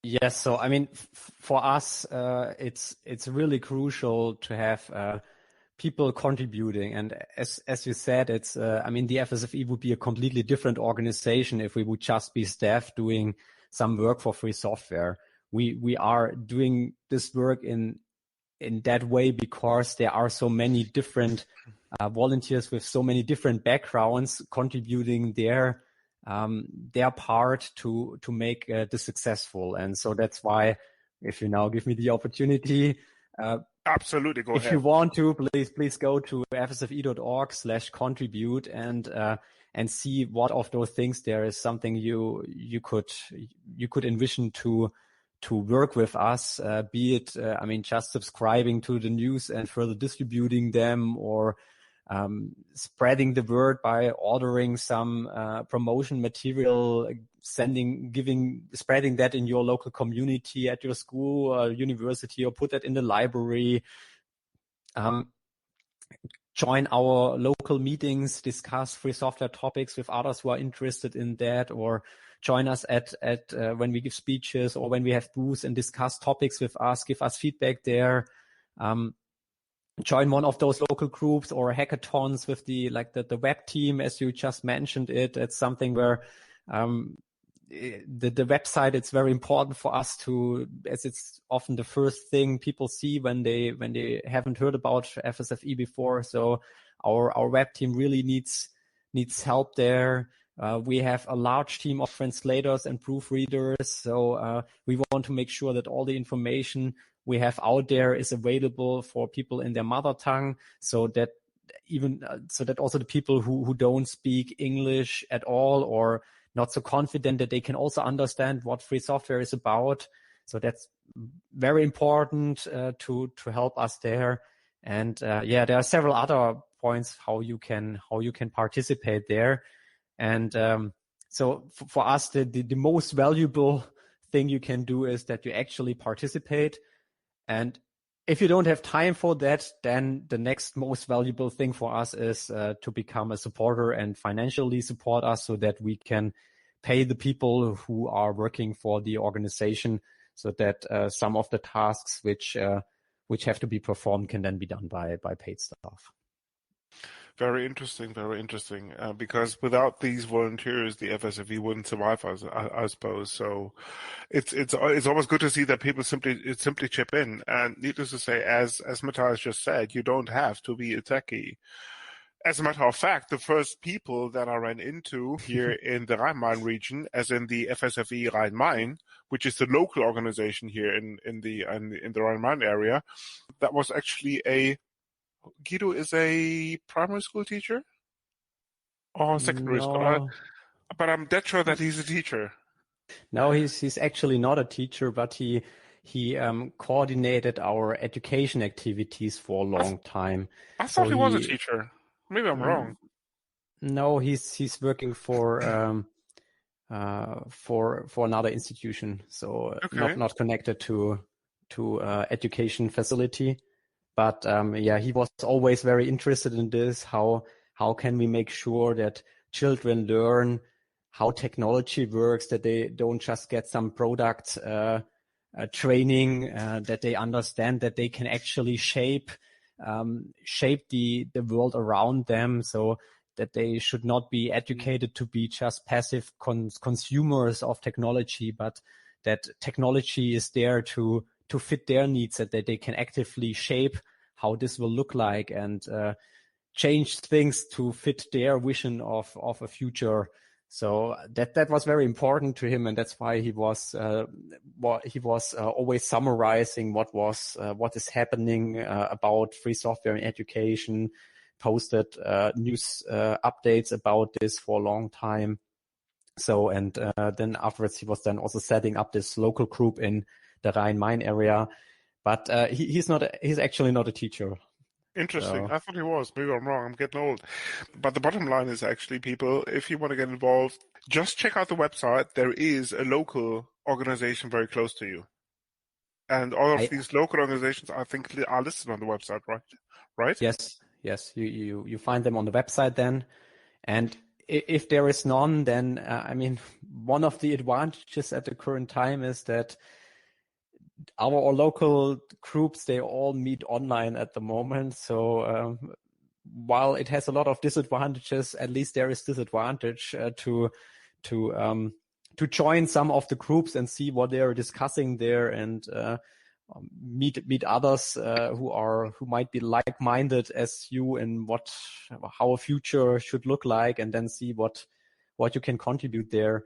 Yes, so I mean, for us, it's really crucial to have people contributing, and as you said, it's I mean, the FSFE would be a completely different organization if we would just be staff doing some work for free software. We are doing this work in that way because there are so many different volunteers with so many different backgrounds contributing their part to make this successful. And so that's why, if you now give me the opportunity, absolutely, go ahead. If you want to, please go to fsfe.org/contribute and see what of those things there is something you could envision to work with us, be it I mean, just subscribing to the news and further distributing them, or spreading the word by ordering some promotion material, spreading that in your local community, at your school or university, or put that in the library. Join our local meetings, discuss free software topics with others who are interested in that, or join us at when we give speeches or when we have booths and discuss topics with us, give us feedback there. Join one of those local groups or hackathons with the web team, as you just mentioned it. It's something where the website, it's very important for us to, as it's often the first thing people see when they haven't heard about FSFE before. So our web team really needs help there. We have a large team of translators and proofreaders. So we want to make sure that all the information we have out there is available for people in their mother tongue, so that also the people who don't speak English at all or not so confident, that they can also understand what free software is about. So that's very important to help us there. And there are several other points how you can participate there. And so for us, the most valuable thing you can do is that you actually participate. And if you don't have time for that, then the next most valuable thing for us is to become a supporter and financially support us, so that we can pay the people who are working for the organization, so that some of the tasks which have to be performed can then be done by paid staff. Very interesting, because without these volunteers, the FSFE wouldn't survive, I suppose. So it's always good to see that people simply chip in. And needless to say, as Matthias just said, you don't have to be a techie. As a matter of fact, the first people that I ran into here in the Rhine-Main region, as in the FSFE Rhine-Main, which is the local organization here in the Rhine-Main area, that was actually Guido is a primary school teacher or secondary school, but I'm dead sure that he's a teacher. No, he's actually not a teacher, but he coordinated our education activities for a long time. I thought he was a teacher. Maybe I'm wrong. No, he's working for another institution, so okay. not connected to education facility. But he was always very interested in this. How can we make sure that children learn how technology works, that they don't just get some product training, that they understand that they can actually shape the world around them, so that they should not be educated to be just passive consumers of technology, but that technology is there to fit their needs, that they can actively shape how this will look like and change things to fit their vision of a future. So that was very important to him, and that's why he was always summarizing what is happening about free software in education, posted news updates about this for a long time. So and then afterwards he was then also setting up this local group in the Rhine-Main area. But he's actually not a teacher. Interesting. So I thought he was. Maybe I'm wrong. I'm getting old. But the bottom line is actually, people, if you want to get involved, just check out the website. There is a local organization very close to you. And all of I these local organizations, I think, are listed on the website, right? Right? yes, you find them on the website then. And if there is none, then I mean, one of the advantages at the current time is that our local groups, they all meet online at the moment. So while it has a lot of disadvantages, at least there is this advantage to join some of the groups and see what they are discussing there, and meet others who might be like-minded as you in how a future should look like, and then see what you can contribute there.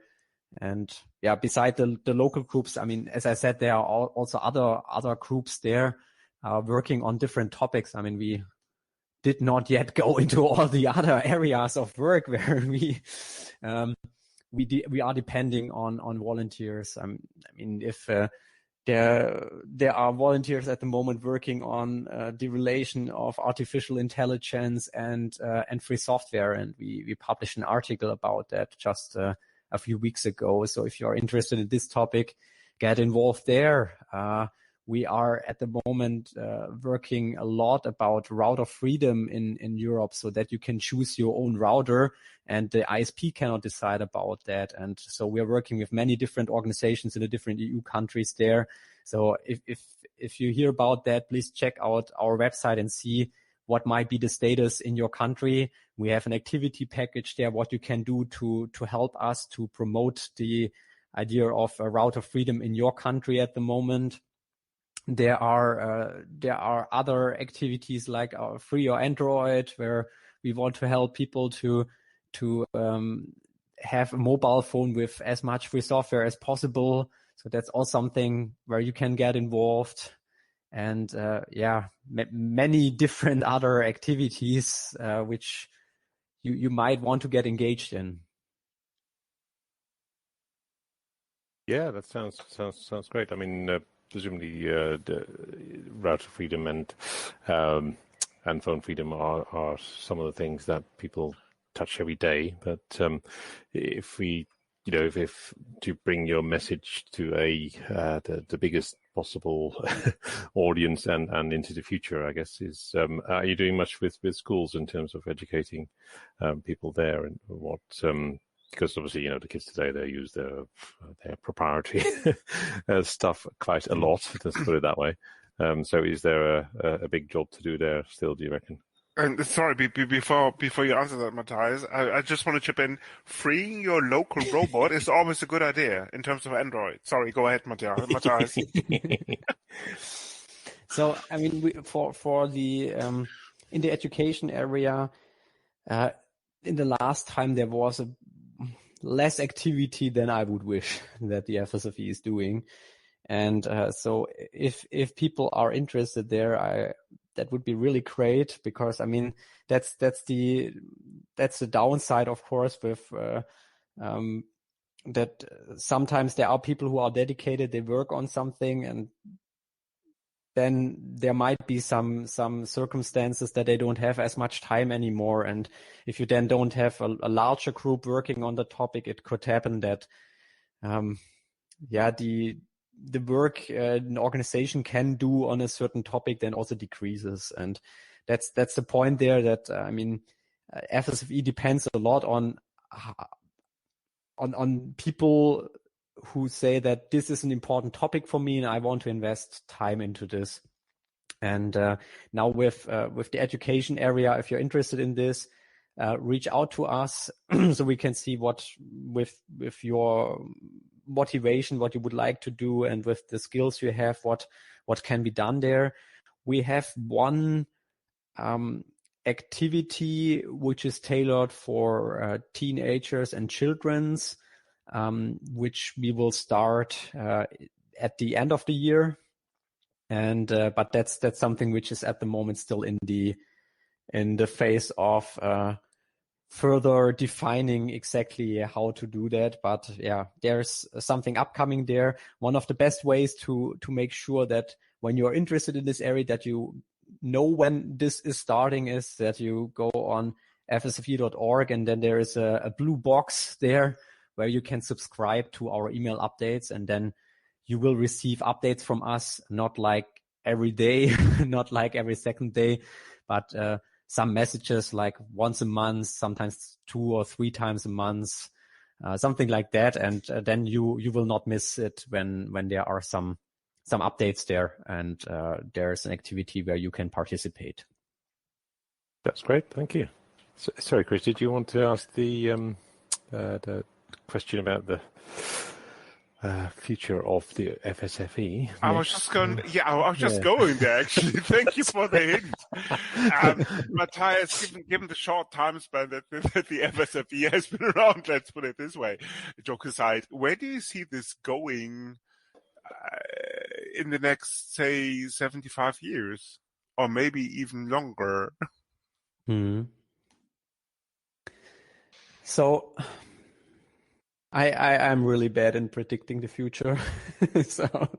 And yeah, beside the local groups, I mean, as I said, there are also other groups there working on different topics. I mean, we did not yet go into all the other areas of work where we are depending on volunteers. I mean, if there are volunteers at the moment working on the relation of artificial intelligence and free software, and we published an article about that just a few weeks ago. So if you're interested in this topic, get involved there. We are at the moment working a lot about router freedom in Europe, so that you can choose your own router and the ISP cannot decide about that. And so we are working with many different organizations in the different EU countries there. So if you hear about that, please check out our website and see what might be the status in your country. We have an activity package there, what you can do to help us to promote the idea of router freedom in your country at the moment. There are other activities like Free or Android, where we want to help people to have a mobile phone with as much free software as possible. So that's all something where you can get involved. And many different other activities which you might want to get engaged in. Yeah, that sounds great. I mean, presumably the router freedom and phone freedom are some of the things that people touch every day. But if we, if to bring your message to the biggest possible audience and into the future, I guess, is are you doing much with schools in terms of educating people there, and what? Because obviously, the kids today, they use their proprietary stuff quite a lot, let's put it that way. So is there a big job to do there still, do you reckon? And sorry, before you answer that, Matthias, I just want to chip in. Freeing your local robot is always a good idea in terms of Android. Sorry, go ahead, Matthias. So, I mean, for the in the education area, in the last time there was a less activity than I would wish that the FSFE is doing. And so if people are interested there, that would be really great, because I mean that's the downside, of course, with that sometimes there are people who are dedicated, they work on something, and then there might be some circumstances that they don't have as much time anymore. And if you then don't have a larger group working on the topic, it could happen that the work an organization can do on a certain topic then also decreases. And that's the point there, that I mean, FSFE depends a lot on people who say that this is an important topic for me and I want to invest time into this. And now with the education area, if you're interested in this, reach out to us so we can see what with your motivation, what you would like to do, and with the skills you have, what can be done there. We have one activity which is tailored for teenagers and children's, which we will start at the end of the year. And but that's something which is at the moment still in the phase of further defining exactly how to do that. But yeah, there's something upcoming there. One of the best ways to make sure that when you're interested in this area, that you know when this is starting is that you go on FSFE.org, and then there is a blue box there where you can subscribe to our email updates, and then you will receive updates from us, not like every day, not like every second day, but some messages like once a month, sometimes 2 or 3 times a month, something like that. And then you will not miss it when there are some updates there, and there's an activity where you can participate. That's great. Thank you. So, sorry, Chris, did you want to ask the question about the future of the FSFE? I was just going. Yeah, I was just going there. Actually, thank you for the hint, Matthias. Given the short time span that the FSFE has been around, let's put it this way. Joke aside, where do you see this going in the next, say, 75 years, or maybe even longer? So I'm really bad in predicting the future. So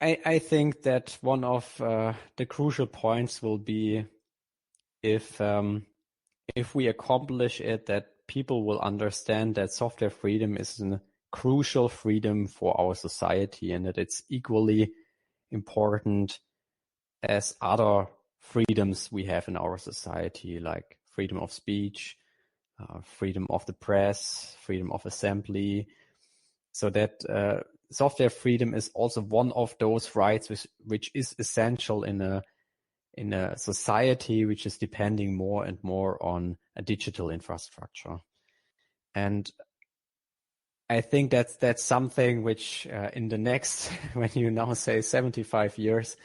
I think that one of the crucial points will be if we accomplish it, that people will understand that software freedom is a crucial freedom for our society, and that it's equally important as other freedoms we have in our society, like freedom of speech, freedom of the press, freedom of assembly. So that software freedom is also one of those rights which is essential in a society which is depending more and more on a digital infrastructure. And I think that's something which in the next, when you now say 75 years,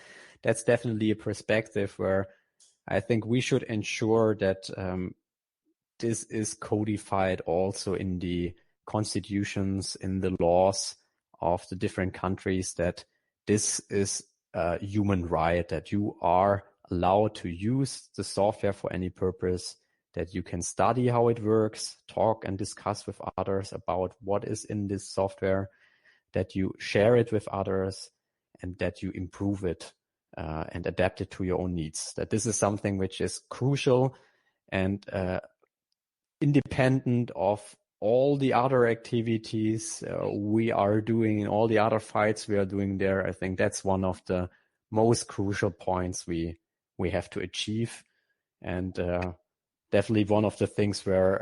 that's definitely a perspective where I think we should ensure that this is codified also in the constitutions, in the laws of the different countries, that this is a human right, that you are allowed to use the software for any purpose, that you can study how it works, talk and discuss with others about what is in this software, that you share it with others, and that you improve it and adapt it to your own needs. That this is something which is crucial and independent of all the other activities we are doing, and all the other fights we are doing there. I think that's one of the most crucial points we have to achieve, and definitely one of the things where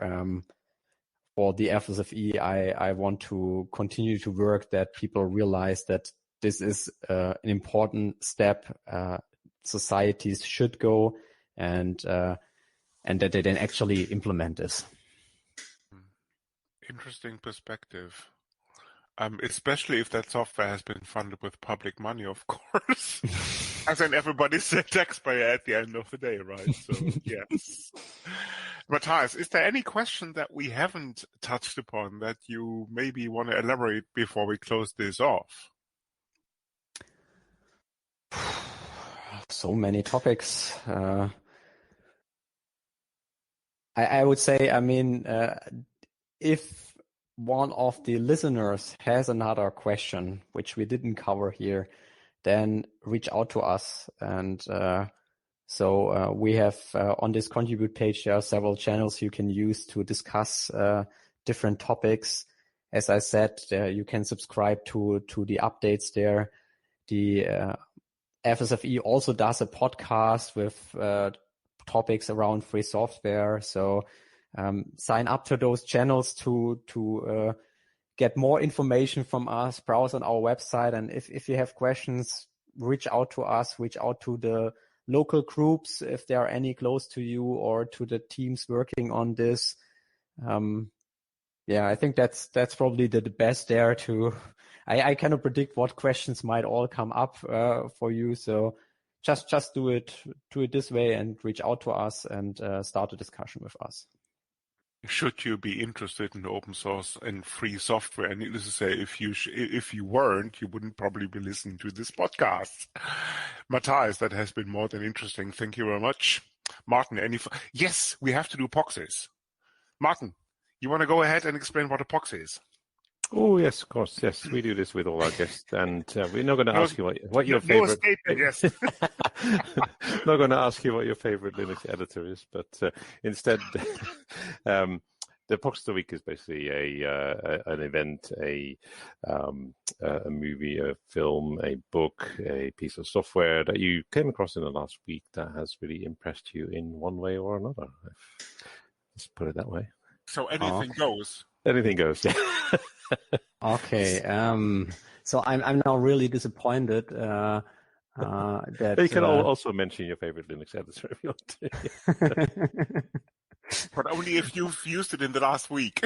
for the FSFE I want to continue to work, that people realize that this is an important step societies should go, and that they then actually implement this. Interesting perspective. Especially if that software has been funded with public money, of course. As in everybody's a taxpayer at the end of the day, right? So, yes. Matthias, is there any question that we haven't touched upon that you maybe want to elaborate before we close this off? So many topics. I would say, I mean, if one of the listeners has another question which we didn't cover here, then reach out to us. And so we have on this contribute page, there are several channels you can use to discuss different topics. As I said, you can subscribe to the updates there. The FSFE also does a podcast with topics around free software. So sign up to those channels to get more information from us, browse on our website. And if you have questions, reach out to us, reach out to the local groups if there are any close to you, or to the teams working on this. I think that's probably the best there to, I cannot predict what questions might all come up for you. So just do it this way and reach out to us and start a discussion with us. Should you be interested in open source and free software, and needless to say, if you weren't, you wouldn't probably be listening to this podcast. Matthias, that has been more than interesting. Thank you very much. Martin, yes, we have to do POX is. Martin, you want to go ahead and explain what a POX is? Oh, yes, of course. Yes, we do this with all our guests. And we're not going to ask you what your No favorite... escaping, yes. Not going to ask you what your favorite Linux editor is, but instead, the Box of the Week is basically an event, a movie, a film, a book, a piece of software that you came across in the last week that has really impressed you in one way or another. Let's put it that way. So anything goes. Anything goes, yeah. Okay. So I'm now really disappointed that you can also mention your favorite Linux editor if you want to. But only if you've used it in the last week.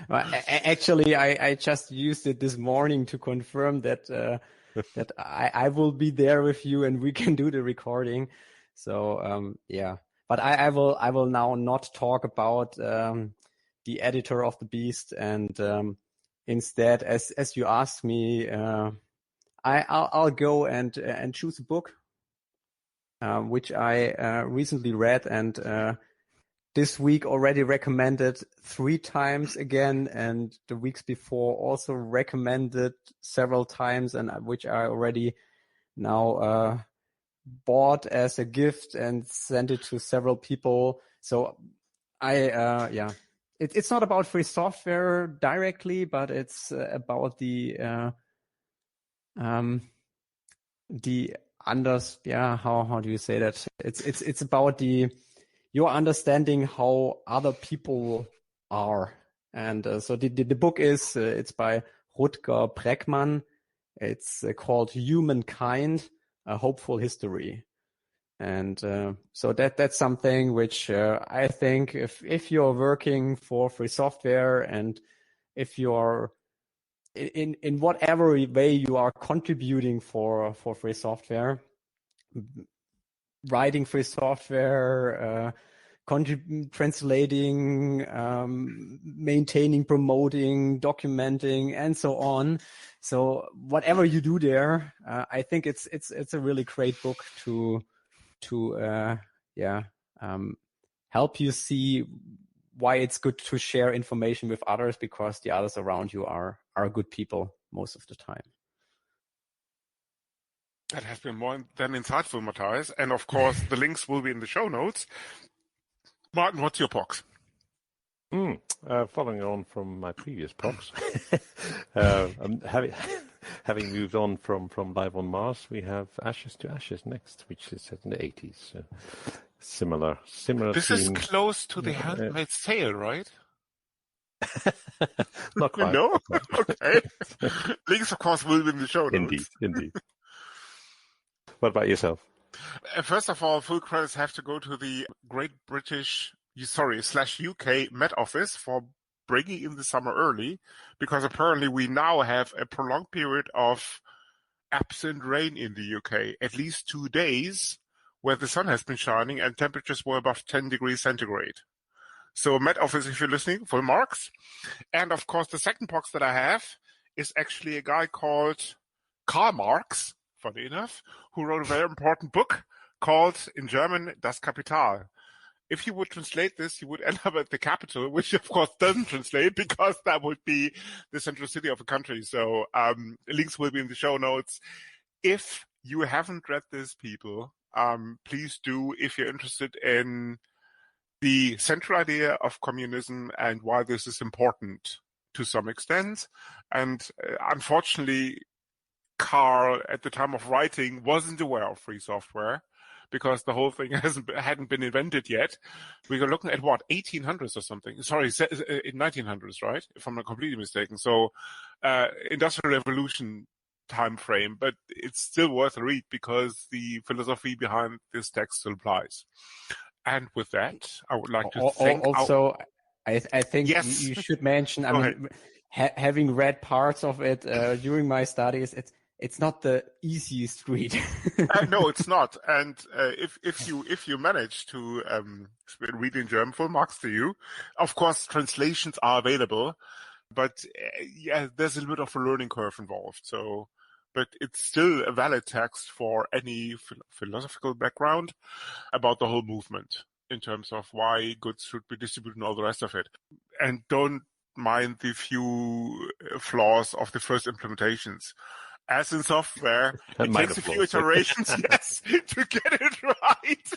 Well, actually, I just used it this morning to confirm that that I will be there with you and we can do the recording. So yeah, but I will now not talk about the editor of the beast, and instead, as you asked me, I'll go and choose a book which I recently read and this week already recommended 3 times again, and the weeks before also recommended several times, and which I already now bought as a gift and sent it to several people. So yeah, it's not about free software directly, but it's about the how do you say that? It's about your understanding how other people are. And so the book is, it's by Rutger Bregman. It's called Humankind, A Hopeful History. And so that's something which I think if you're working for free software and if you're in whatever way you are contributing for free software, writing free software, translating, maintaining, promoting, documenting, and so on. So whatever you do there, I think it's a really great book to help you see why it's good to share information with others, because the others around you are good people most of the time. That has been more than insightful, Matthias. And of course, the links will be in the show notes. Martin, what's your box? Following on from my previous box, having moved on from Live on Mars, we have Ashes to Ashes next, which is set in the 80s. Similar This theme. is close to The Handmaid's Tale, right? Not quite. No? Not quite. Okay. Links, of course, will be in the show notes. Indeed. What about yourself? First of all, full credits have to go to the Great British, /UK Met Office for bringing in the summer early, because apparently we now have a prolonged period of absent rain in the UK, at least 2 days where the sun has been shining and temperatures were above 10 degrees centigrade. So Met Office, if you're listening, full marks. And of course, the second box that I have is actually a guy called Karl Marx, funny enough, who wrote a very important book called, in German, Das Kapital. If you would translate this, you would end up at the capital, which of course doesn't translate because that would be the central city of a country. So links will be in the show notes. If you haven't read this, people, please do, if you're interested in the central idea of communism and why this is important to some extent. And unfortunately, Karl, at the time of writing, wasn't aware of free software because the whole thing hadn't been invented yet. We were looking at, 1800s or something. Sorry, in 1900s, right? If I'm not completely mistaken. So Industrial Revolution time frame, but it's still worth a read because the philosophy behind this text still applies. And with that, I would like to thank... Also, I think yes. you should mention, having read parts of it during my studies, it's not the easiest read. No, it's not. And if you manage to read in German, full marks to you. Of course, translations are available, but there's a little bit of a learning curve involved. So, but it's still a valid text for any philosophical background about the whole movement in terms of why goods should be distributed and all the rest of it. And don't mind the few flaws of the first implementations. As in software, it takes a few iterations, yes, to get it right.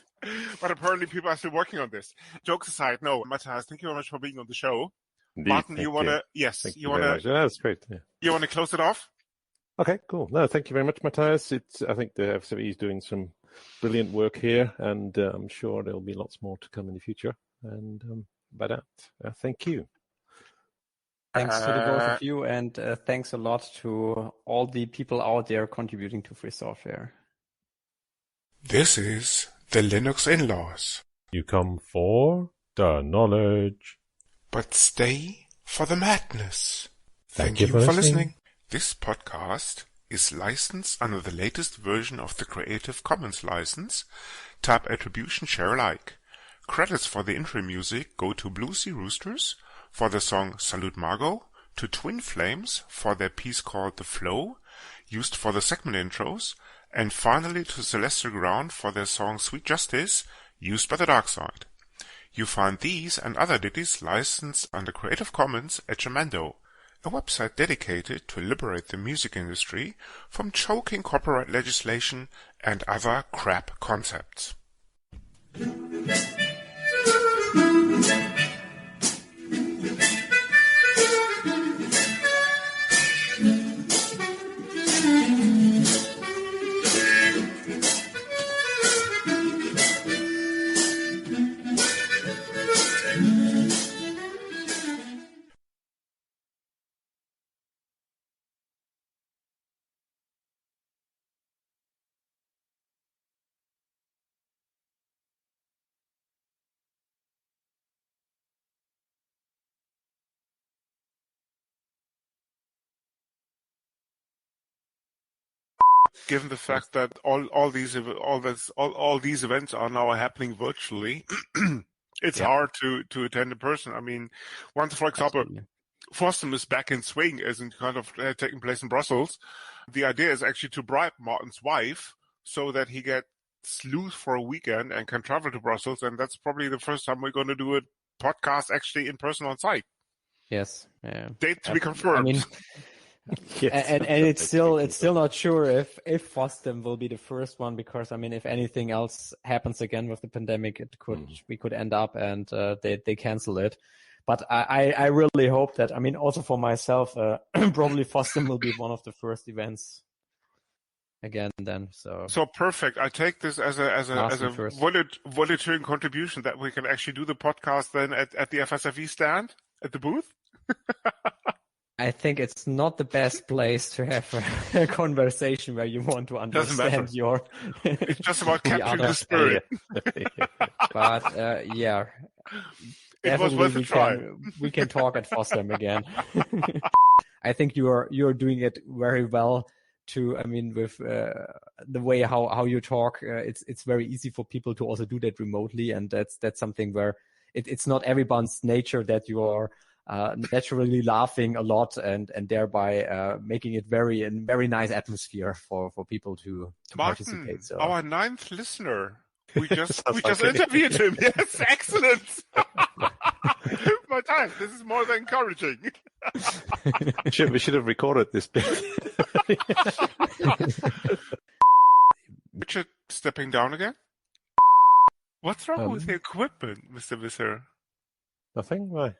But apparently people are still working on this. Jokes aside, no, Matthias, thank you very much for being on the show. Indeed, Martin, you want to, yes, you want to, yeah, that's great. Yeah. You want to close it off? Okay, cool. No, thank you very much, Matthias. I think the FSFE is doing some brilliant work here, and I'm sure there'll be lots more to come in the future. And by that, thank you. Thanks to the both of you, and thanks a lot to all the people out there contributing to free software. This is the Linux Inlaws. You come for the knowledge, but stay for the madness. Thank you for listening. This podcast is licensed under the latest version of the Creative Commons license, Tab Attribution Share Alike. Credits for the intro music go to Blue Sea Roosters for the song Salute Margot, to Twin Flames for their piece called The Flow, used for the segment intros, and finally to Celestial Ground for their song Sweet Justice, used by the Dark Side. You find these and other ditties licensed under Creative Commons at Jamendo, a website dedicated to liberate the music industry from choking copyright legislation and other crap concepts. Given the fact that all these events are now happening virtually, it's hard to attend in person. I mean, once, for example, FOSSDEM is back in swing, as in kind of taking place in Brussels. The idea is actually to bribe Martin's wife so that he gets loose for a weekend and can travel to Brussels, and that's probably the first time we're going to do a podcast actually in person on site. Yes. Yeah. Date to be confirmed. I mean, yes, and it's still not sure if FOSSDEM will be the first one, because I mean, if anything else happens again with the pandemic, we could end up and they cancel it. But I really hope that, I mean, also for myself, probably FOSSDEM will be one of the first events again then. So perfect. I take this as a volunteering contribution that we can actually do the podcast then at the FSFE stand at the booth. I think it's not the best place to have a conversation where you want to understand your. It's just about capturing the spirit. But yeah, it was worth a try. We can talk at FOSSDEM again. I think you're doing it very well. I mean, with the way how you talk, it's very easy for people to also do that remotely, and that's something where it's not everyone's nature that you are. Naturally laughing a lot and thereby making it very nice atmosphere for people to Martin, participate. So our 9th listener, we just interviewed him. Yes, excellent. Matthias, this is more than encouraging. We should have recorded this bit. Richard stepping down again. What's wrong with the equipment, Mr. Visser? Nothing. Why?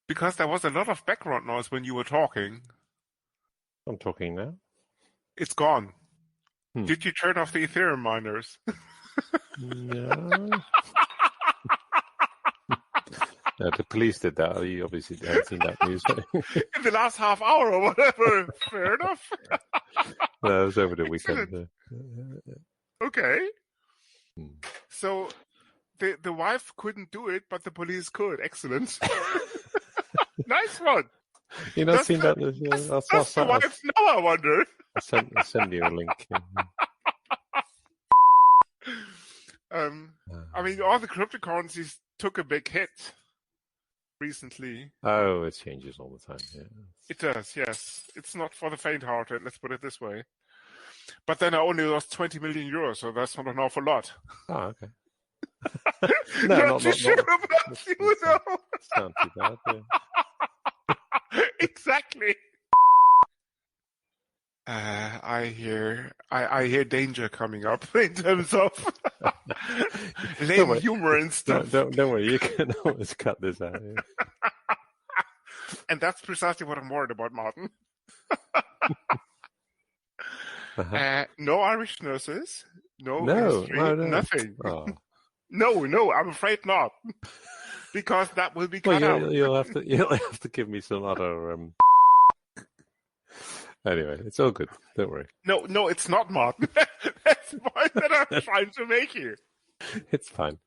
Because there was a lot of background noise when you were talking. I'm talking now. It's gone. Did you turn off the Ethereum miners? No. The police did that. You obviously haven't seen that news. In the last half hour or whatever. Fair enough. No, it was over the weekend. Okay. So the wife couldn't do it, but the police could. Excellent. Nice one. You not seen that? That's the wife now, I wonder. I'll send you a link. I mean, all the cryptocurrencies took a big hit recently. Oh, it changes all the time. Yeah. It does, yes. It's not for the faint-hearted, let's put it this way. But then I only lost 20 million euros, so that's not an awful lot. Oh, okay. Not too sure about you, though. It's not too bad. Yeah. Exactly. I hear danger coming up in terms of lame humor and stuff. Don't worry, you can always cut this out. Yeah. And that's precisely what I'm worried about, Martin. No Irish nurses, no history, nothing. Oh. No, I'm afraid not, because that will be cut out. You'll have to give me some other. Anyway, it's all good. Don't worry. No, it's not, Martin. That's the point that I'm trying to make here. It's fine.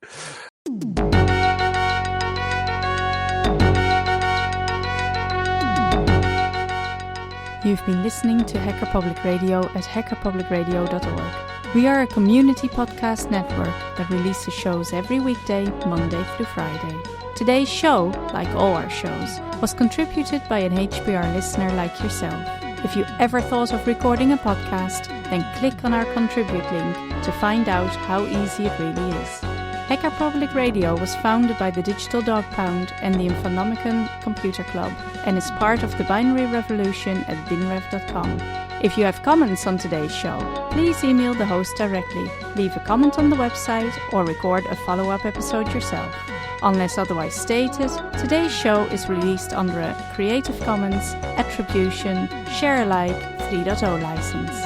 You've been listening to Hacker Public Radio at hackerpublicradio.org. We are a community podcast network that releases shows every weekday, Monday through Friday. Today's show, like all our shows, was contributed by an HPR listener like yourself. If you ever thought of recording a podcast, then click on our contribute link to find out how easy it really is. Hacker Public Radio was founded by the Digital Dog Pound and the Infonomicon Computer Club and is part of the binary revolution at binrev.com. If you have comments on today's show, please email the host directly, leave a comment on the website, or record a follow-up episode yourself. Unless otherwise stated, today's show is released under a Creative Commons Attribution Share Alike 3.0 license.